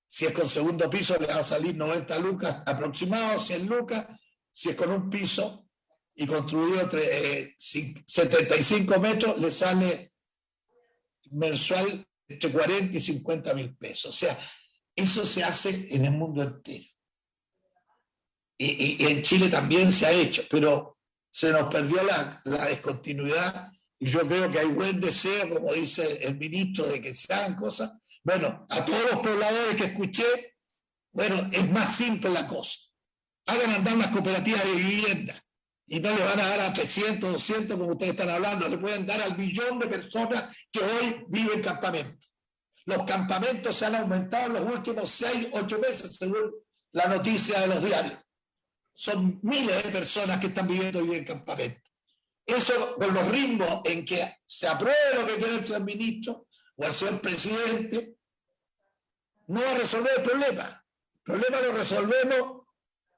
si es con segundo piso le va a salir 90 lucas aproximados, 100 lucas, si es con un piso y construido 75 metros, le sale mensual entre 40 y 50 mil pesos. O sea, Eso se hace en el mundo entero. Y en Chile también se ha hecho, pero se nos perdió la descontinuidad, y yo creo que hay buen deseo, como dice el ministro, de que se hagan cosas. Bueno, a todos los pobladores que escuché, bueno, es más simple la cosa. Hagan andar las cooperativas de vivienda y no le van a dar a 300, 200 como ustedes están hablando, le pueden dar al millón de personas que hoy viven en campamentos. Los campamentos se han aumentado en los últimos 6, 8 meses, según la noticia de los diarios. Son miles de personas que están viviendo hoy en campamentos. Eso, con los ritmos en que se apruebe lo que quiere el señor ministro o el señor presidente, no va a resolver el problema. El problema lo resolvemos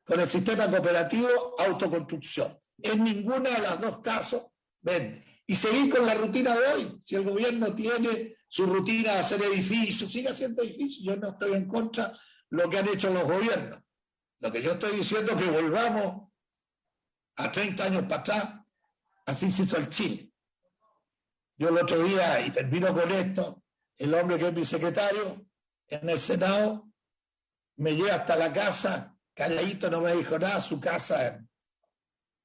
con el sistema cooperativo autoconstrucción. En ninguna de las dos casos vende. Y seguir con la rutina de hoy. Si el gobierno tiene su rutina de hacer edificios, sigue haciendo edificios. Yo no estoy en contra de lo que han hecho los gobiernos. Lo que yo estoy diciendo es que volvamos a 30 años para atrás. Así se hizo el Chile. Yo el otro día, y termino con esto, el hombre que es mi secretario en el Senado me lleva hasta la casa, calladito, no me dijo nada, su casa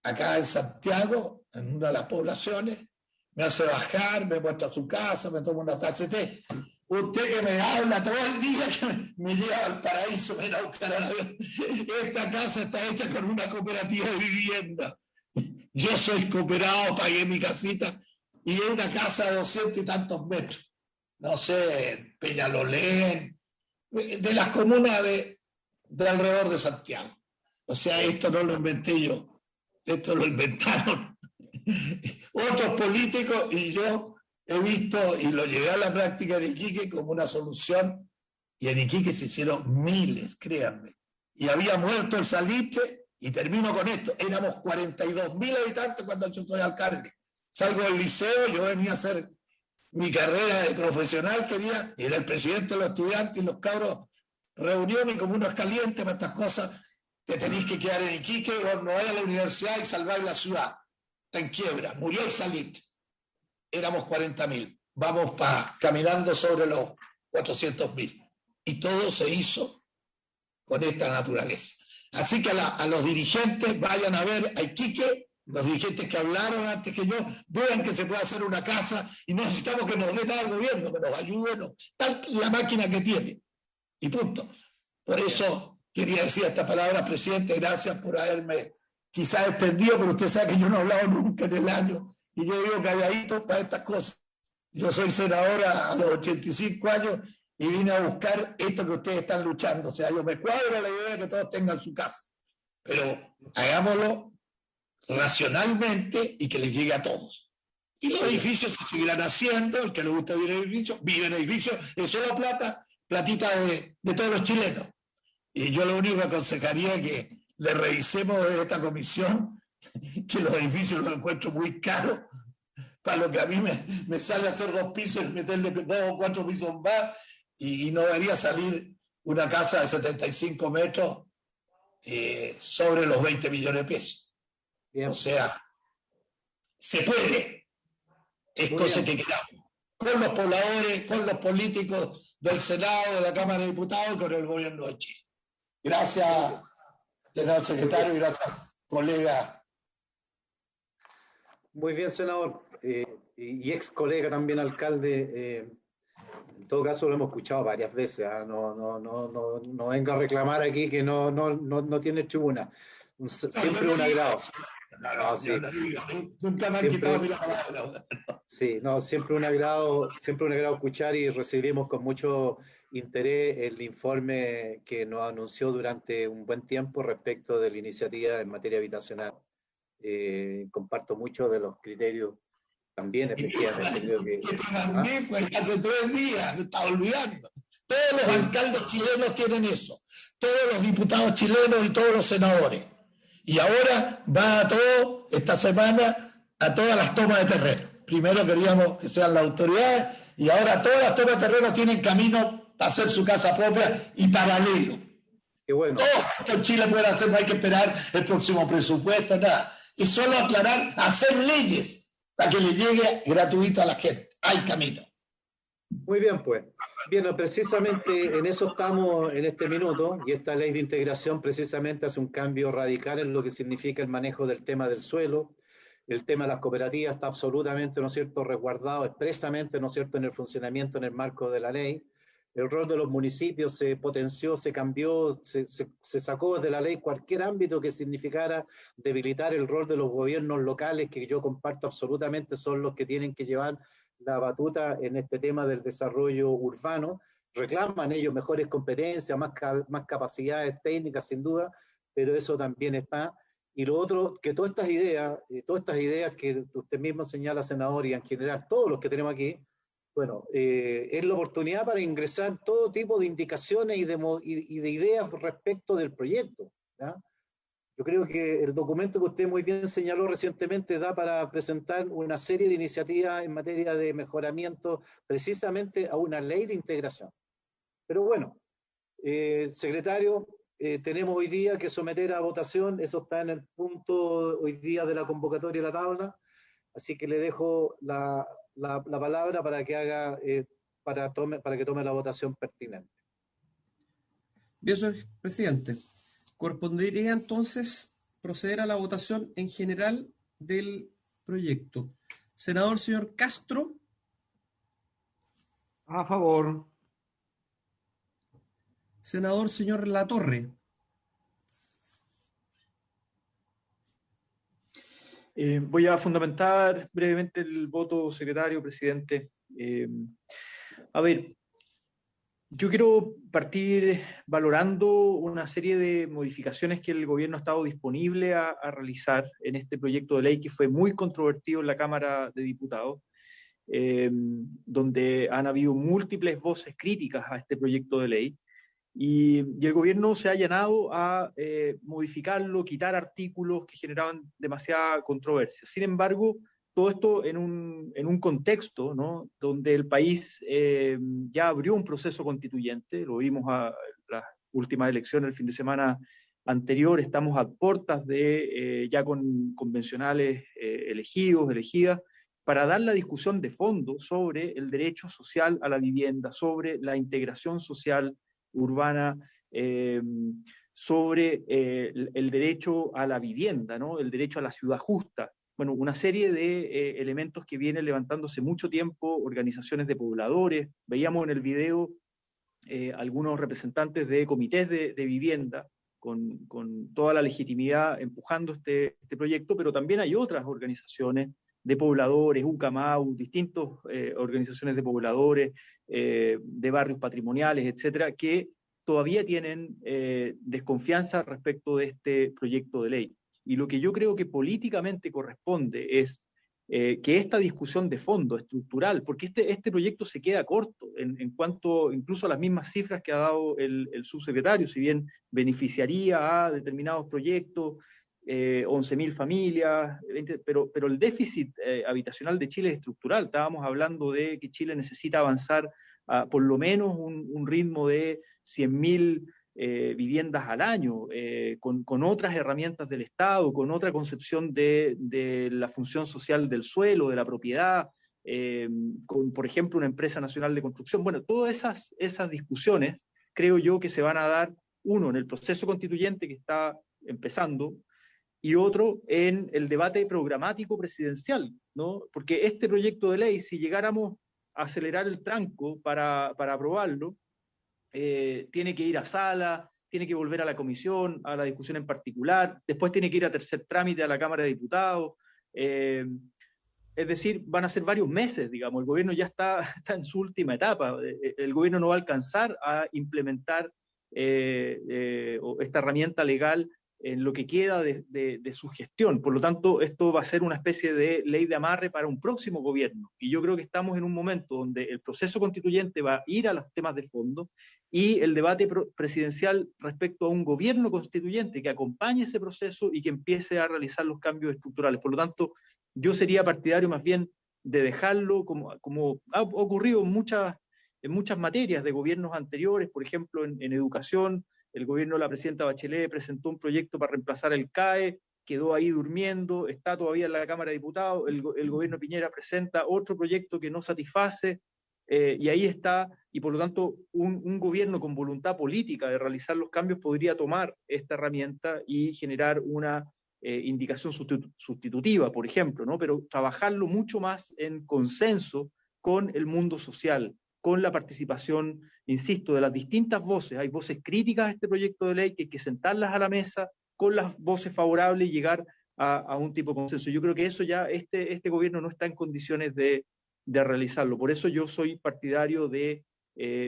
acá en Santiago, en una de las poblaciones, me hace bajar, me muestra su casa, me toma una taza de té. Usted que me habla todo el día, que me lleva al paraíso, me viene a buscar a la vez. Esta casa está hecha con una cooperativa de vivienda. Yo soy cooperado, pagué mi casita, y es una casa de 200 y tantos metros. No sé, Peñalolén, de las comunas de alrededor de Santiago. O sea, esto no lo inventé yo, esto lo inventaron otros políticos, y yo he visto y lo llevé a la práctica en Iquique como una solución, y en Iquique se hicieron miles, créanme. Y había muerto el salitre, y termino con esto, éramos 42.000 habitantes cuando yo soy alcalde. Salgo del liceo, yo venía a hacer mi carrera de profesional, era el presidente de los estudiantes, y los cabros reuniones, y como uno es caliente para estas cosas, te tenéis que quedar en Iquique, o no vayas a la universidad y salváis la ciudad. Está en quiebra, murió el salitre. Éramos 40.000. Vamos caminando sobre los 400.000. Y todo se hizo con esta naturaleza. Así que a los dirigentes, vayan a ver a Iquique, los dirigentes que hablaron antes que yo, vean que se puede hacer una casa, y no necesitamos que nos dé nada el gobierno, que nos ayude, tal la máquina que tiene. Y punto. Por eso quería decir esta palabra, presidente, gracias por haberme quizás extendido, pero usted sabe que yo no he hablado nunca en el año, y yo vivo calladito para estas cosas. Yo soy senadora a los 85 años y vine a buscar esto que ustedes están luchando. O sea, yo me cuadro la idea de que todos tengan su casa, pero hagámoslo racionalmente y que les llegue a todos. Y los edificios se seguirán haciendo, el que le gusta vivir en edificios, vive en edificios, eso es la platita de todos los chilenos. Y yo lo único que aconsejaría es que le revisemos desde esta comisión, que los edificios los encuentro muy caros, para lo que a mí me sale hacer 2 pisos y meterle 2 o 4 pisos más, y no debería salir una casa de 75 metros sobre los 20 millones de pesos. Bien. O sea, se puede. Es muy cosa bien que queramos. Con los pobladores, con los políticos del Senado, de la Cámara de Diputados y con el gobierno de Chile. Gracias, señor secretario, y gracias, colega. Muy bien, senador. Y ex colega también, alcalde. En todo caso lo hemos escuchado varias veces. No venga a reclamar aquí que no tiene tribuna. Siempre un agrado. Nunca me han quitado mi palabra. Sí, siempre un agrado escuchar, y recibimos con mucho interés el informe que nos anunció durante un buen tiempo respecto de la iniciativa en materia habitacional. Comparto muchos de los criterios también, efectivamente. Creo que también, pues, hace 3 días, me estaba olvidando. Todos los alcaldes chilenos tienen eso, todos los diputados chilenos y todos los senadores. Y ahora va a todo, esta semana, a todas las tomas de terreno. Primero queríamos que sean las autoridades, y ahora todas las tomas de terreno tienen camino para hacer su casa propia y paralelo. Qué bueno. Todo en Chile puede hacer, no hay que esperar el próximo presupuesto, nada. Es solo aclarar, hacer leyes para que le llegue gratuito a la gente. Hay camino. Muy bien, pues. Bien, precisamente en eso estamos en este minuto, y esta ley de integración precisamente hace un cambio radical en lo que significa el manejo del tema del suelo. El tema de las cooperativas está absolutamente, ¿no es cierto?, resguardado expresamente, ¿no es cierto?, en el funcionamiento, en el marco de la ley. El rol de los municipios se potenció, se cambió, se sacó de la ley cualquier ámbito que significara debilitar el rol de los gobiernos locales, que yo comparto absolutamente, son los que tienen que llevar la batuta en este tema del desarrollo urbano. Reclaman ellos mejores competencias, más capacidades técnicas, sin duda, pero eso también está. Y lo otro, que todas estas ideas que usted mismo señala, senador, y en general todos los que tenemos aquí, bueno, es la oportunidad para ingresar todo tipo de indicaciones y de ideas respecto del proyecto, ¿ya? Yo creo que el documento que usted muy bien señaló recientemente da para presentar una serie de iniciativas en materia de mejoramiento precisamente a una ley de integración. Pero bueno, secretario, tenemos hoy día que someter a votación, eso está en el punto hoy día de la convocatoria de la tabla, así que le dejo la palabra para que haga, para que tome la votación pertinente. Bien, señor presidente. Correspondería entonces proceder a la votación en general del proyecto. Senador señor Castro. A favor. Senador señor Latorre. Voy a fundamentar brevemente el voto, secretario, presidente. A ver, yo quiero partir valorando una serie de modificaciones que el gobierno ha estado disponible a realizar en este proyecto de ley que fue muy controvertido en la Cámara de Diputados, donde han habido múltiples voces críticas a este proyecto de ley. Y el gobierno se ha allanado a modificarlo, quitar artículos que generaban demasiada controversia. Sin embargo, todo esto en un contexto, ¿no?, donde el país ya abrió un proceso constituyente, lo vimos a las últimas elecciones el fin de semana anterior, estamos a puertas de ya con convencionales elegidas, para dar la discusión de fondo sobre el derecho social a la vivienda, sobre la integración social urbana, sobre el derecho a la vivienda, ¿no?, el derecho a la ciudad justa. Bueno, una serie de elementos que vienen levantándose mucho tiempo, organizaciones de pobladores. Veíamos en el video algunos representantes de comités de vivienda con toda la legitimidad empujando este proyecto, pero también hay otras organizaciones de pobladores, UCAMAU, distintas organizaciones de pobladores, de barrios patrimoniales, etcétera, que todavía tienen desconfianza respecto de este proyecto de ley. Y lo que yo creo que políticamente corresponde es que esta discusión de fondo, estructural, porque este proyecto se queda corto en cuanto incluso a las mismas cifras que ha dado el subsecretario, si bien beneficiaría a determinados proyectos, 11.000 familias, pero el déficit habitacional de Chile es estructural. Estábamos hablando de que Chile necesita avanzar a por lo menos un ritmo de 100.000 viviendas al año, con otras herramientas del Estado, con otra concepción de la función social del suelo, de la propiedad, con, por ejemplo, una empresa nacional de construcción. Bueno, todas esas discusiones creo yo que se van a dar, uno, en el proceso constituyente que está empezando, y otro en el debate programático presidencial, ¿no? Porque este proyecto de ley, si llegáramos a acelerar el tranco para aprobarlo, tiene que ir a sala, tiene que volver a la comisión, a la discusión en particular, después tiene que ir a tercer trámite a la Cámara de Diputados, es decir, van a ser varios meses, digamos, el gobierno ya está en su última etapa, el gobierno no va a alcanzar a implementar esta herramienta legal en lo que queda de su gestión. Por lo tanto, esto va a ser una especie de ley de amarre para un próximo gobierno. Y yo creo que estamos en un momento donde el proceso constituyente va a ir a los temas de fondo y el debate presidencial respecto a un gobierno constituyente que acompañe ese proceso y que empiece a realizar los cambios estructurales. Por lo tanto, yo sería partidario más bien de dejarlo como ha ocurrido en muchas materias de gobiernos anteriores, por ejemplo, en educación. El gobierno de la presidenta Bachelet presentó un proyecto para reemplazar el CAE, quedó ahí durmiendo, está todavía en la Cámara de Diputados, el gobierno Piñera presenta otro proyecto que no satisface, y ahí está, y por lo tanto un gobierno con voluntad política de realizar los cambios podría tomar esta herramienta y generar una indicación sustitutiva, por ejemplo, ¿no? Pero trabajarlo mucho más en consenso con el mundo social, con la participación, insisto, de las distintas voces. Hay voces críticas a este proyecto de ley que hay que sentarlas a la mesa con las voces favorables y llegar a un tipo de consenso. Yo creo que eso ya este gobierno no está en condiciones de realizarlo. Por eso yo soy partidario de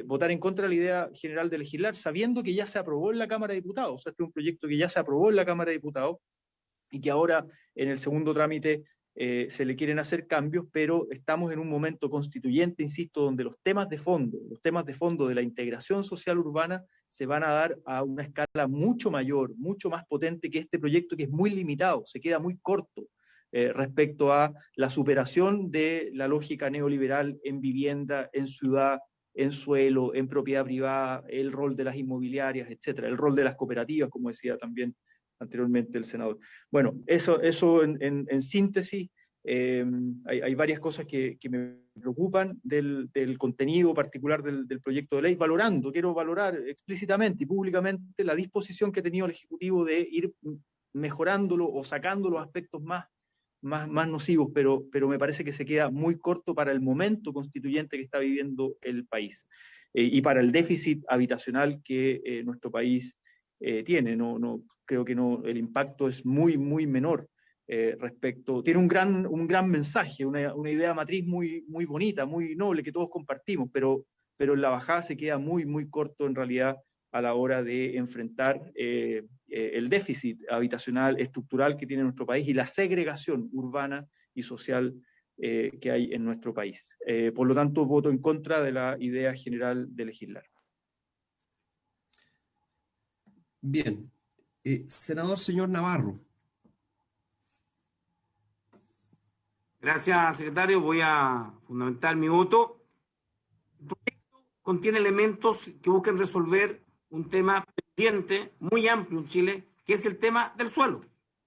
votar en contra de la idea general de legislar, sabiendo que ya se aprobó en la Cámara de Diputados. O sea, este es un proyecto que ya se aprobó en la Cámara de Diputados y que ahora en el segundo trámite se le quieren hacer cambios, pero estamos en un momento constituyente, insisto, donde los temas de fondo de la integración social urbana se van a dar a una escala mucho mayor, mucho más potente que este proyecto, que es muy limitado, se queda muy corto respecto a la superación de la lógica neoliberal en vivienda, en ciudad, en suelo, en propiedad privada, el rol de las inmobiliarias, etcétera, el rol de las cooperativas, como decía también anteriormente el senador. Bueno, eso en síntesis. Hay varias cosas que me preocupan del contenido particular del proyecto de ley, quiero valorar explícitamente y públicamente la disposición que ha tenido el Ejecutivo de ir mejorándolo o sacando los aspectos más nocivos, pero me parece que se queda muy corto para el momento constituyente que está viviendo el país y para el déficit habitacional que nuestro país tiene. Creo que el impacto es muy menor respecto. Tiene un gran mensaje, una idea matriz muy bonita, muy noble, que todos compartimos, pero en la bajada se queda muy corto en realidad a la hora de enfrentar el déficit habitacional estructural que tiene nuestro país y la segregación urbana y social que hay en nuestro país. Por lo tanto, voto en contra de la idea general de legislar. Bien. Senador, señor Navarro. Gracias, secretario. Voy a fundamentar mi voto. El proyecto contiene elementos que buscan resolver un tema pendiente muy amplio en Chile, que es el tema del suelo.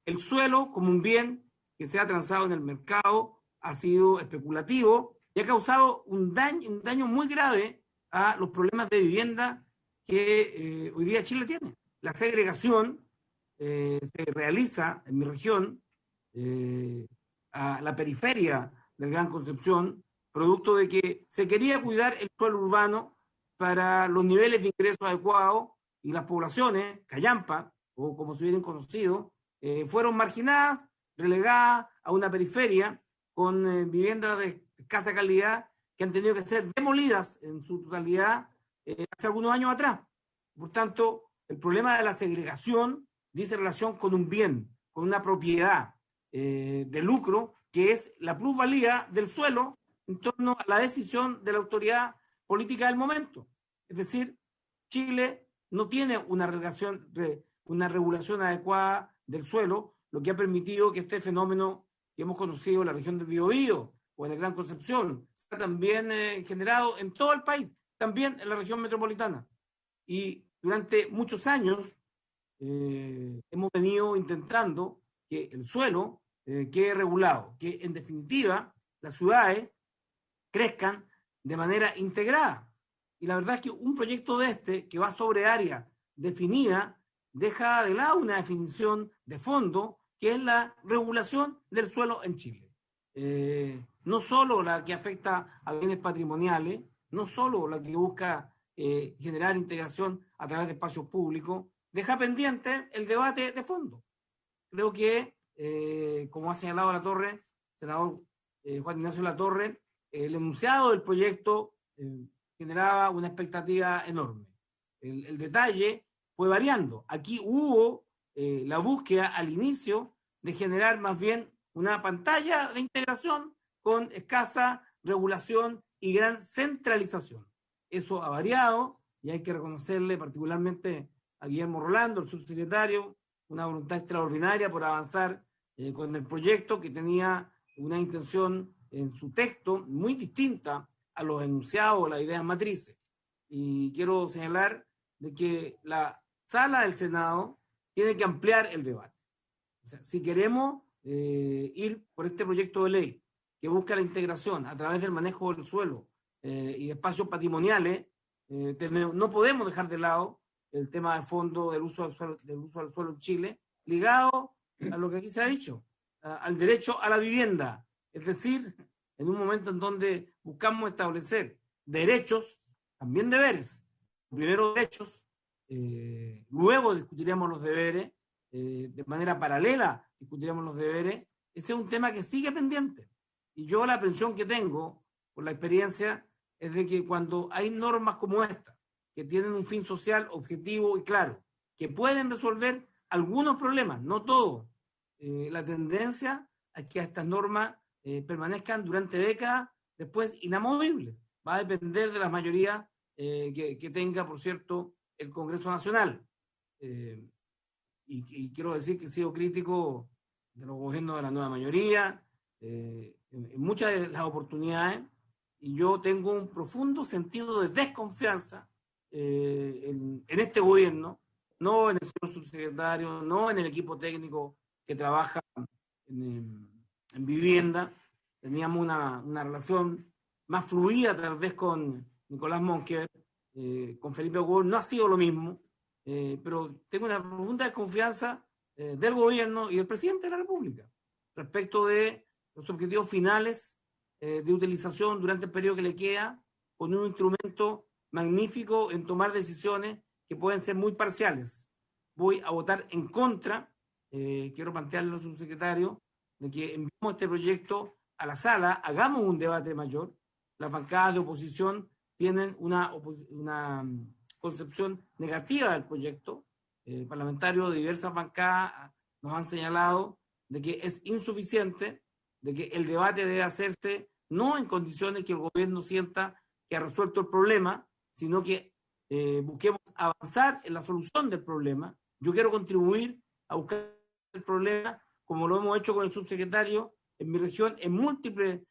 El suelo, como un bien que se ha transado en el mercado, ha sido especulativo y ha causado un daño muy grave a los problemas de vivienda que hoy día Chile tiene. La segregación se realiza en mi región, a la periferia del Gran Concepción, producto de que se quería cuidar el suelo urbano para los niveles de ingresos adecuados y las poblaciones, callampa, o como se vienen conocidos, fueron marginadas, relegadas a una periferia con viviendas de escasa calidad que han tenido que ser demolidas en su totalidad hace algunos años atrás. Por tanto, el problema de la segregación dice relación con un bien, con una propiedad de lucro, que es la plusvalía del suelo en torno a la decisión de la autoridad política del momento. Es decir, Chile no tiene una regulación adecuada del suelo, lo que ha permitido que este fenómeno que hemos conocido en la región del Biobío o en el Gran Concepción sea también generado en todo el país, también en la región metropolitana. Y durante muchos años hemos venido intentando que el suelo quede regulado, que en definitiva las ciudades crezcan de manera integrada. Y la verdad es que un proyecto de este, que va sobre área definida, deja de lado una definición de fondo, que es la regulación del suelo en Chile. No solo la que afecta a bienes patrimoniales, no solo la que busca generar integración a través de espacios públicos, deja pendiente el debate de fondo. Creo que, como ha señalado Latorre, senador Juan Ignacio Latorre, el enunciado del proyecto generaba una expectativa enorme. El detalle fue variando. Aquí hubo la búsqueda al inicio de generar más bien una pantalla de integración con escasa regulación y gran centralización. Eso ha variado y hay que reconocerle particularmente a Guillermo Rolando, el subsecretario, una voluntad extraordinaria por avanzar con el proyecto, que tenía una intención en su texto muy distinta a los enunciados o las ideas matrices. Y quiero señalar de que la sala del Senado tiene que ampliar el debate. O sea, si queremos ir por este proyecto de ley que busca la integración a través del manejo del suelo y de espacios patrimoniales, no podemos dejar de lado el tema de fondo del uso del suelo en Chile, ligado a lo que aquí se ha dicho, al derecho a la vivienda. Es decir, en un momento en donde buscamos establecer derechos, también deberes. Primero derechos, luego discutiremos los deberes, de manera paralela discutiremos los deberes. Ese es un tema que sigue pendiente. Y yo la aprensión que tengo, por la experiencia, es de que cuando hay normas como esta, que tienen un fin social objetivo y claro, que pueden resolver algunos problemas, no todos, la tendencia es que estas normas permanezcan durante décadas después inamovibles. Va a depender de las mayorías que tenga, por cierto, el Congreso Nacional. Y quiero decir que he sido crítico de los gobiernos de la nueva mayoría, en muchas de las oportunidades, y yo tengo un profundo sentido de desconfianza en este gobierno, no en el señor subsecretario, no en el equipo técnico que trabaja en vivienda. Teníamos una relación más fluida tal vez con Nicolás Monkever, con Felipe Gómez no ha sido lo mismo, pero tengo una profunda desconfianza del gobierno y del presidente de la República respecto de los objetivos finales de utilización durante el periodo que le queda, con un instrumento magnífico en tomar decisiones que pueden ser muy parciales. Voy a votar en contra, quiero plantearle al subsecretario, de que enviemos este proyecto a la sala, hagamos un debate mayor. Las bancadas de oposición tienen una concepción negativa del proyecto. Parlamentarios de diversas bancadas nos han señalado de que es insuficiente, de que el debate debe hacerse no en condiciones que el gobierno sienta que ha resuelto el problema, sino que busquemos avanzar en la solución del problema. Yo quiero contribuir a buscar el problema, como lo hemos hecho con el subsecretario en mi región, en múltiples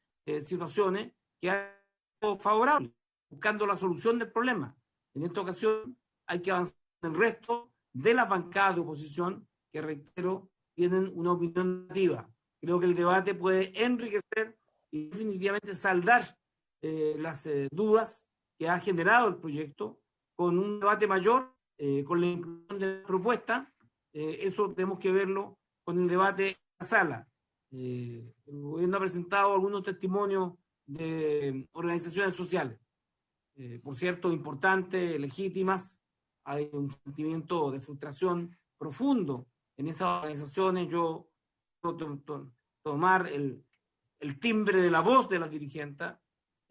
situaciones que han sido favorables, buscando la solución del problema. En esta ocasión hay que avanzar en el resto de las bancadas de oposición, que reitero, tienen una opinión negativa. Creo que el debate puede enriquecer y definitivamente saldar las dudas que ha generado el proyecto con un debate mayor, con la inclusión de la propuesta. Eso tenemos que verlo con el debate en la sala. El gobierno ha presentado algunos testimonios de organizaciones sociales, por cierto, importantes, legítimas. Hay un sentimiento de frustración profundo en esas organizaciones. Yo tomar el timbre de la voz de las dirigentes,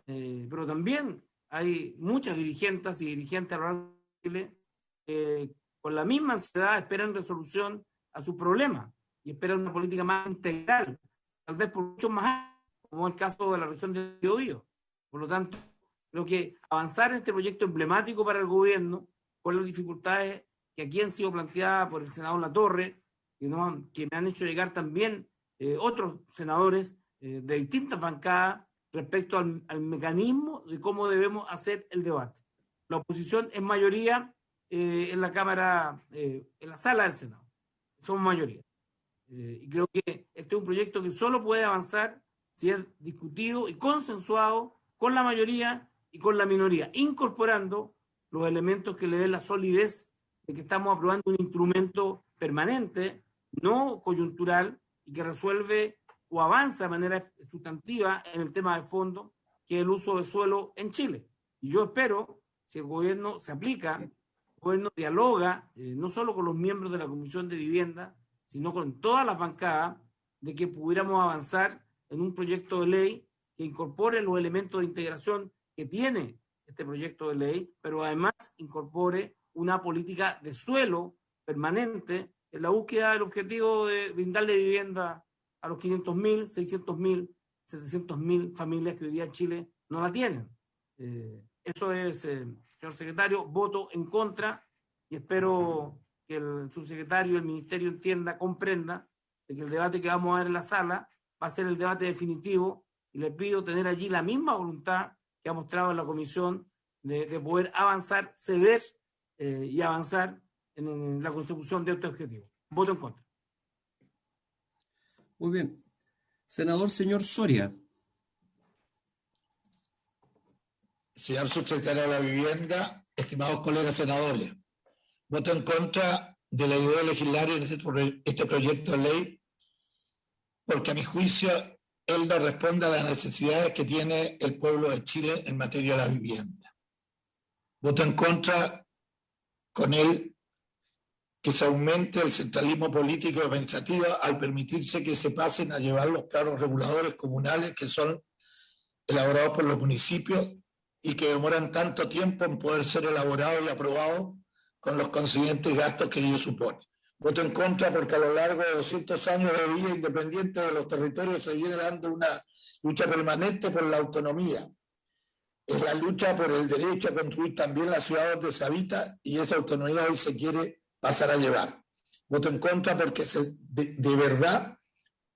pero también hay muchas dirigentes y dirigentes a lo largo de Chile que con la misma ansiedad esperan resolución a sus problemas y esperan una política más integral, tal vez por mucho más años, como es el caso de la región de Biobío. Por lo tanto, creo que avanzar en este proyecto emblemático para el gobierno, con las dificultades que aquí han sido planteadas por el senador Latorre, que me han hecho llegar también otros senadores de distintas bancadas respecto al mecanismo de cómo debemos hacer el debate. La oposición es mayoría en la Cámara, en la sala del Senado. Somos mayoría. Y creo que este es un proyecto que solo puede avanzar si es discutido y consensuado con la mayoría y con la minoría, incorporando los elementos que le den la solidez de que estamos aprobando un instrumento permanente, no coyuntural, y que resuelve o avanza de manera sustantiva en el tema de fondo, que es el uso de suelo en Chile. Y yo espero, si el gobierno se aplica, el gobierno dialoga, no solo con los miembros de la Comisión de Vivienda, sino con todas las bancadas, de que pudiéramos avanzar en un proyecto de ley que incorpore los elementos de integración que tiene este proyecto de ley, pero además incorpore una política de suelo permanente en la búsqueda del objetivo de brindarle vivienda a los 500.000, 600.000, 700.000 familias que hoy día en Chile no la tienen. Eso es, señor secretario, voto en contra y espero que el subsecretario y el ministerio comprenda de que el debate que vamos a ver en la sala va a ser el debate definitivo y le pido tener allí la misma voluntad que ha mostrado en la comisión de poder avanzar, ceder y avanzar en la consecución de este objetivo. Voto en contra. Muy bien. Senador señor Soria. señor subsecretario de la Vivienda, estimados colegas senadores, voto en contra de la idea de legislar en este proyecto de ley porque a mi juicio él no responde a las necesidades que tiene el pueblo de Chile en materia de la vivienda. Voto en contra con él que se aumente el centralismo político y administrativo al permitirse que se pasen a llevar los planos reguladores comunales que son elaborados por los municipios y que demoran tanto tiempo en poder ser elaborados y aprobados con los consiguientes gastos que ello supone. Voto en contra porque a lo largo de 200 años de vida independiente de los territorios se viene dando una lucha permanente por la autonomía. Es la lucha por el derecho a construir también la ciudad donde se habita y esa autonomía hoy se quiere pasar a llevar. Voto en contra porque de verdad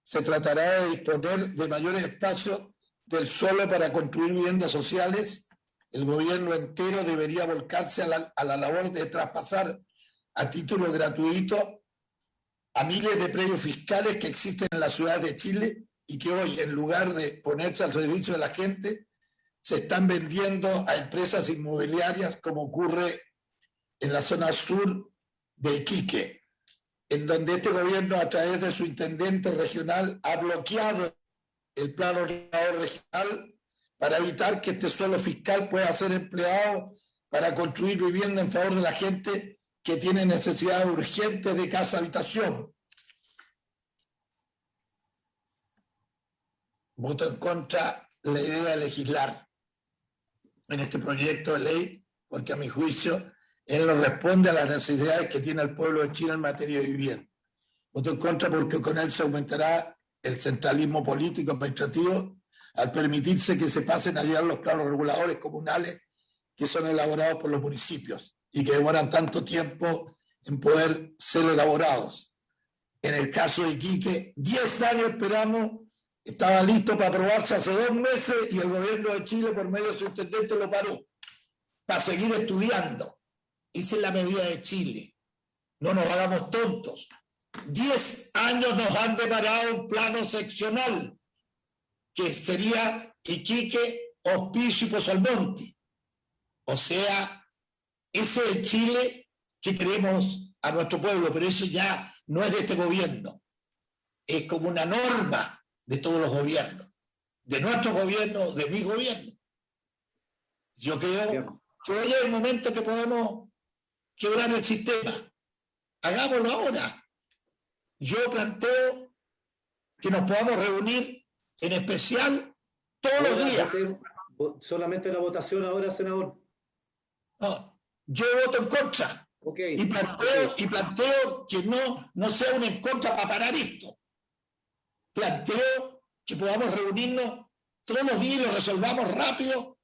se tratará de disponer de mayores espacios del suelo para construir viviendas sociales. El gobierno entero debería volcarse a la labor de traspasar a título gratuito a miles de predios fiscales que existen en la ciudad de Chile y que hoy, en lugar de ponerse al servicio de la gente, se están vendiendo a empresas inmobiliarias, como ocurre en la zona sur de Iquique, en donde este gobierno, a través de su intendente regional, ha bloqueado el plan ordenador regional para evitar que este suelo fiscal pueda ser empleado para construir vivienda en favor de la gente que tiene necesidades urgentes de casa habitación. Voto en contra de la idea de legislar en este proyecto de ley, porque a mi juicio él no responde a las necesidades que tiene el pueblo de Chile en materia de vivienda. Voto en contra porque con él se aumentará el centralismo político administrativo al permitirse que se pasen a llevar los planos reguladores comunales que son elaborados por los municipios y que demoran tanto tiempo en poder ser elaborados. En el caso de Iquique, 10 años esperamos, estaba listo para aprobarse hace 2 meses y el gobierno de Chile, por medio de su intendente, lo paró para seguir estudiando. Esa es la medida de Chile. No nos hagamos tontos. 10 años nos han demorado un plano seccional, que sería Iquique, Hospicio y Pozalmonte. O sea, ese es el Chile que queremos a nuestro pueblo, pero eso ya no es de este gobierno. Es como una norma de todos los gobiernos, de nuestro gobierno, de mi gobierno. Yo creo que hoy es el momento que podemos quebrar el sistema. Hagámoslo ahora. Yo planteo que nos podamos reunir en especial todos los días. Solamente la votación ahora, senador. No, yo voto en contra. Okay. Y planteo que no sea un en contra para parar esto. Planteo que podamos reunirnos todos los días y lo resolvamos rápido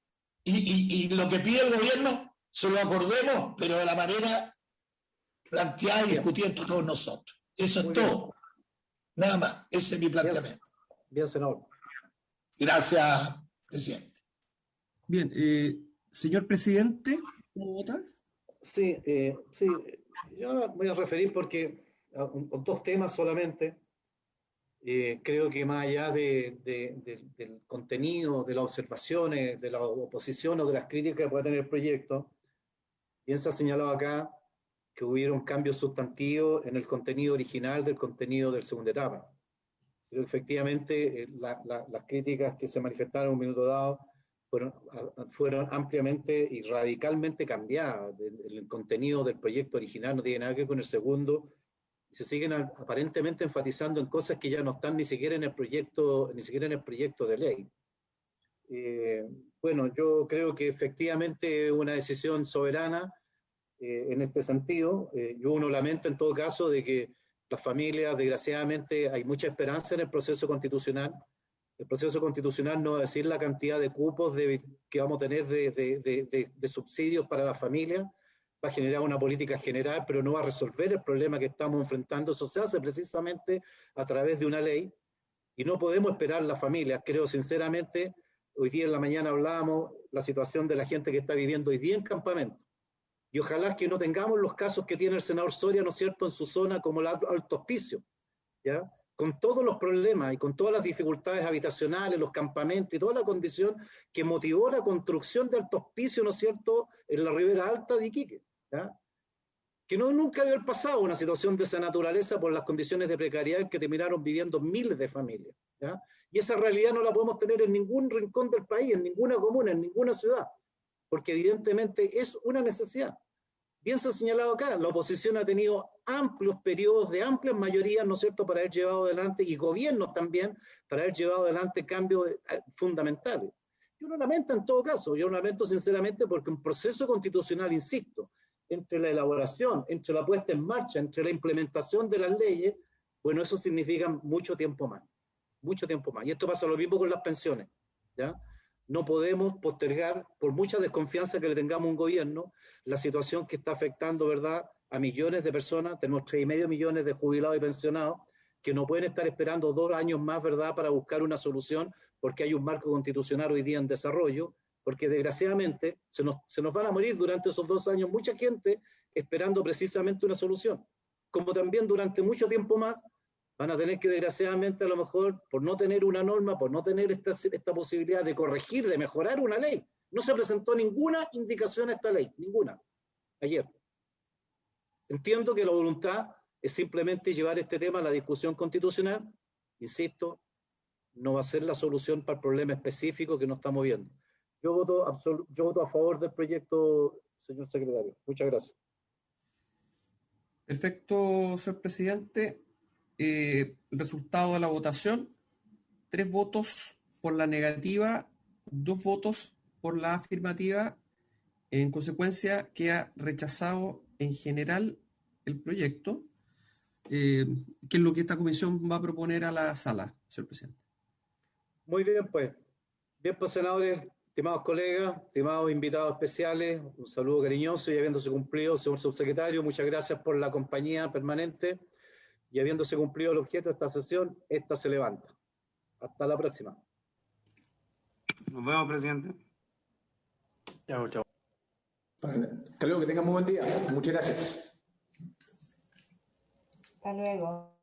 y lo que pide el gobierno se lo acordemos, pero de la manera planteada y discutida entre todos nosotros. Eso es todo. Nada más. Ese es mi planteamiento. Bien, senador. Gracias, presidente. Bien, señor presidente, ¿cómo vota? Sí, yo voy a referir porque a 2 temas solamente. Creo que más allá del contenido, de las observaciones, de la oposición o de las críticas que pueda tener el proyecto, bien se ha señalado acá que hubiera un cambio sustantivo en el contenido original del contenido de la segunda etapa. Pero efectivamente las críticas que se manifestaron en un minuto dado fueron ampliamente y radicalmente cambiadas. El contenido del proyecto original no tiene nada que ver con el segundo. Se siguen aparentemente enfatizando en cosas que ya no están ni siquiera en el proyecto de ley. Bueno, yo creo que efectivamente una decisión soberana en este sentido. Uno lamenta en todo caso de que las familias, desgraciadamente, hay mucha esperanza en el proceso constitucional. El proceso constitucional no va a decir la cantidad de cupos que vamos a tener de subsidios para las familias, va a generar una política general, pero no va a resolver el problema que estamos enfrentando. Eso se hace precisamente a través de una ley, y no podemos esperar las familias. Creo sinceramente, hoy día en la mañana hablábamos la situación de la gente que está viviendo hoy día en campamento, y ojalá que no tengamos los casos que tiene el senador Soria, ¿no es cierto?, en su zona como el Alto Hospicio, ¿ya? con todos los problemas y con todas las dificultades habitacionales, los campamentos y toda la condición que motivó la construcción de altos pisos, ¿no es cierto?, en la Ribera Alta de Iquique, ¿ya? Que no nunca debe haber pasado una situación de esa naturaleza por las condiciones de precariedad en que terminaron viviendo miles de familias, ¿ya? Y esa realidad no la podemos tener en ningún rincón del país, en ninguna comuna, en ninguna ciudad, porque evidentemente es una necesidad. Bien se ha señalado acá, la oposición ha tenido amplios periodos de amplias mayorías, ¿no es cierto?, para haber llevado adelante, y gobiernos también, para haber llevado adelante cambios fundamentales. Yo lo lamento en todo caso, yo lo lamento sinceramente porque un proceso constitucional, insisto, entre la elaboración, entre la puesta en marcha, entre la implementación de las leyes, bueno, eso significa mucho tiempo más, mucho tiempo más. Y esto pasa lo mismo con las pensiones, ¿ya? No podemos postergar, por mucha desconfianza que le tengamos a un gobierno, la situación que está afectando, ¿verdad?, a millones de personas. Tenemos 3,5 millones de jubilados y pensionados que no pueden estar esperando 2 años más, ¿verdad?, para buscar una solución, porque hay un marco constitucional hoy día en desarrollo, porque desgraciadamente se nos van a morir durante esos 2 años mucha gente esperando precisamente una solución. Como también durante mucho tiempo más van a tener que, desgraciadamente, a lo mejor, por no tener una norma, por no tener esta posibilidad de corregir, de mejorar una ley. No se presentó ninguna indicación a esta ley, ninguna, ayer. Entiendo que la voluntad es simplemente llevar este tema a la discusión constitucional. Insisto, no va a ser la solución para el problema específico que nos estamos viendo. Yo voto a favor del proyecto, señor secretario. Muchas gracias. Perfecto, señor presidente. El resultado de la votación: 3 votos por la negativa, 2 votos por la afirmativa. En consecuencia, queda rechazado en general el proyecto, que es lo que esta comisión va a proponer a la sala, señor presidente. Muy bien, pues. Bien, pues, senadores, estimados colegas, estimados invitados especiales, un saludo cariñoso, y habiéndose cumplido, señor subsecretario, muchas gracias por la compañía permanente, y habiéndose cumplido el objeto de esta sesión, esta se levanta. Hasta la próxima. Nos vemos, presidente. Chao, chao. Hasta luego, que tengan muy buen día. Muchas gracias. Hasta luego.